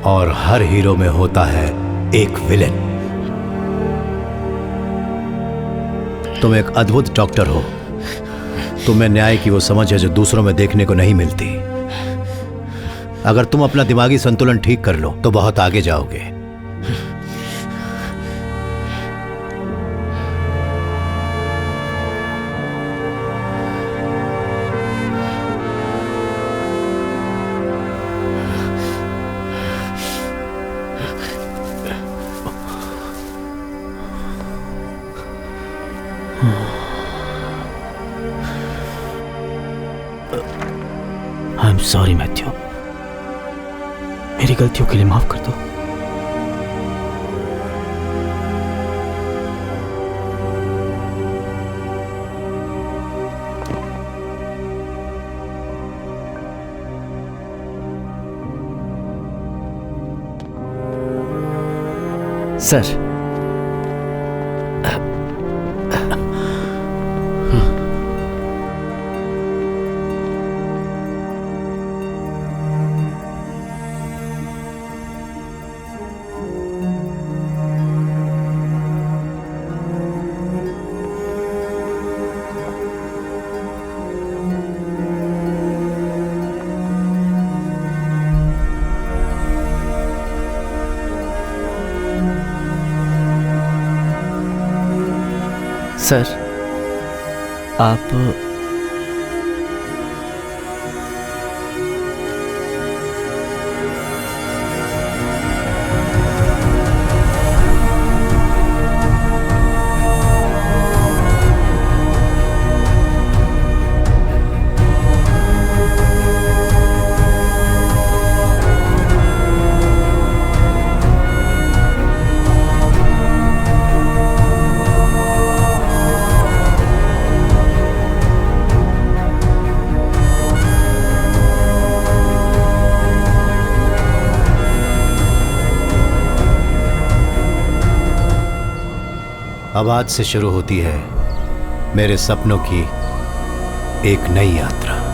और हर हीरो में होता है एक विलन। तुम एक अद्भुत डॉक्टर हो। तुम्हें न्याय की वो समझ है जो दूसरों में देखने को नहीं मिलती। अगर तुम अपना दिमागी संतुलन ठीक कर लो तो बहुत आगे जाओगे। आई एम सॉरी मैथ्यू, मेरी गलतियों के लिए माफ कर दो। सर, सर आप अब आज से शुरू होती है मेरे सपनों की एक नई यात्रा।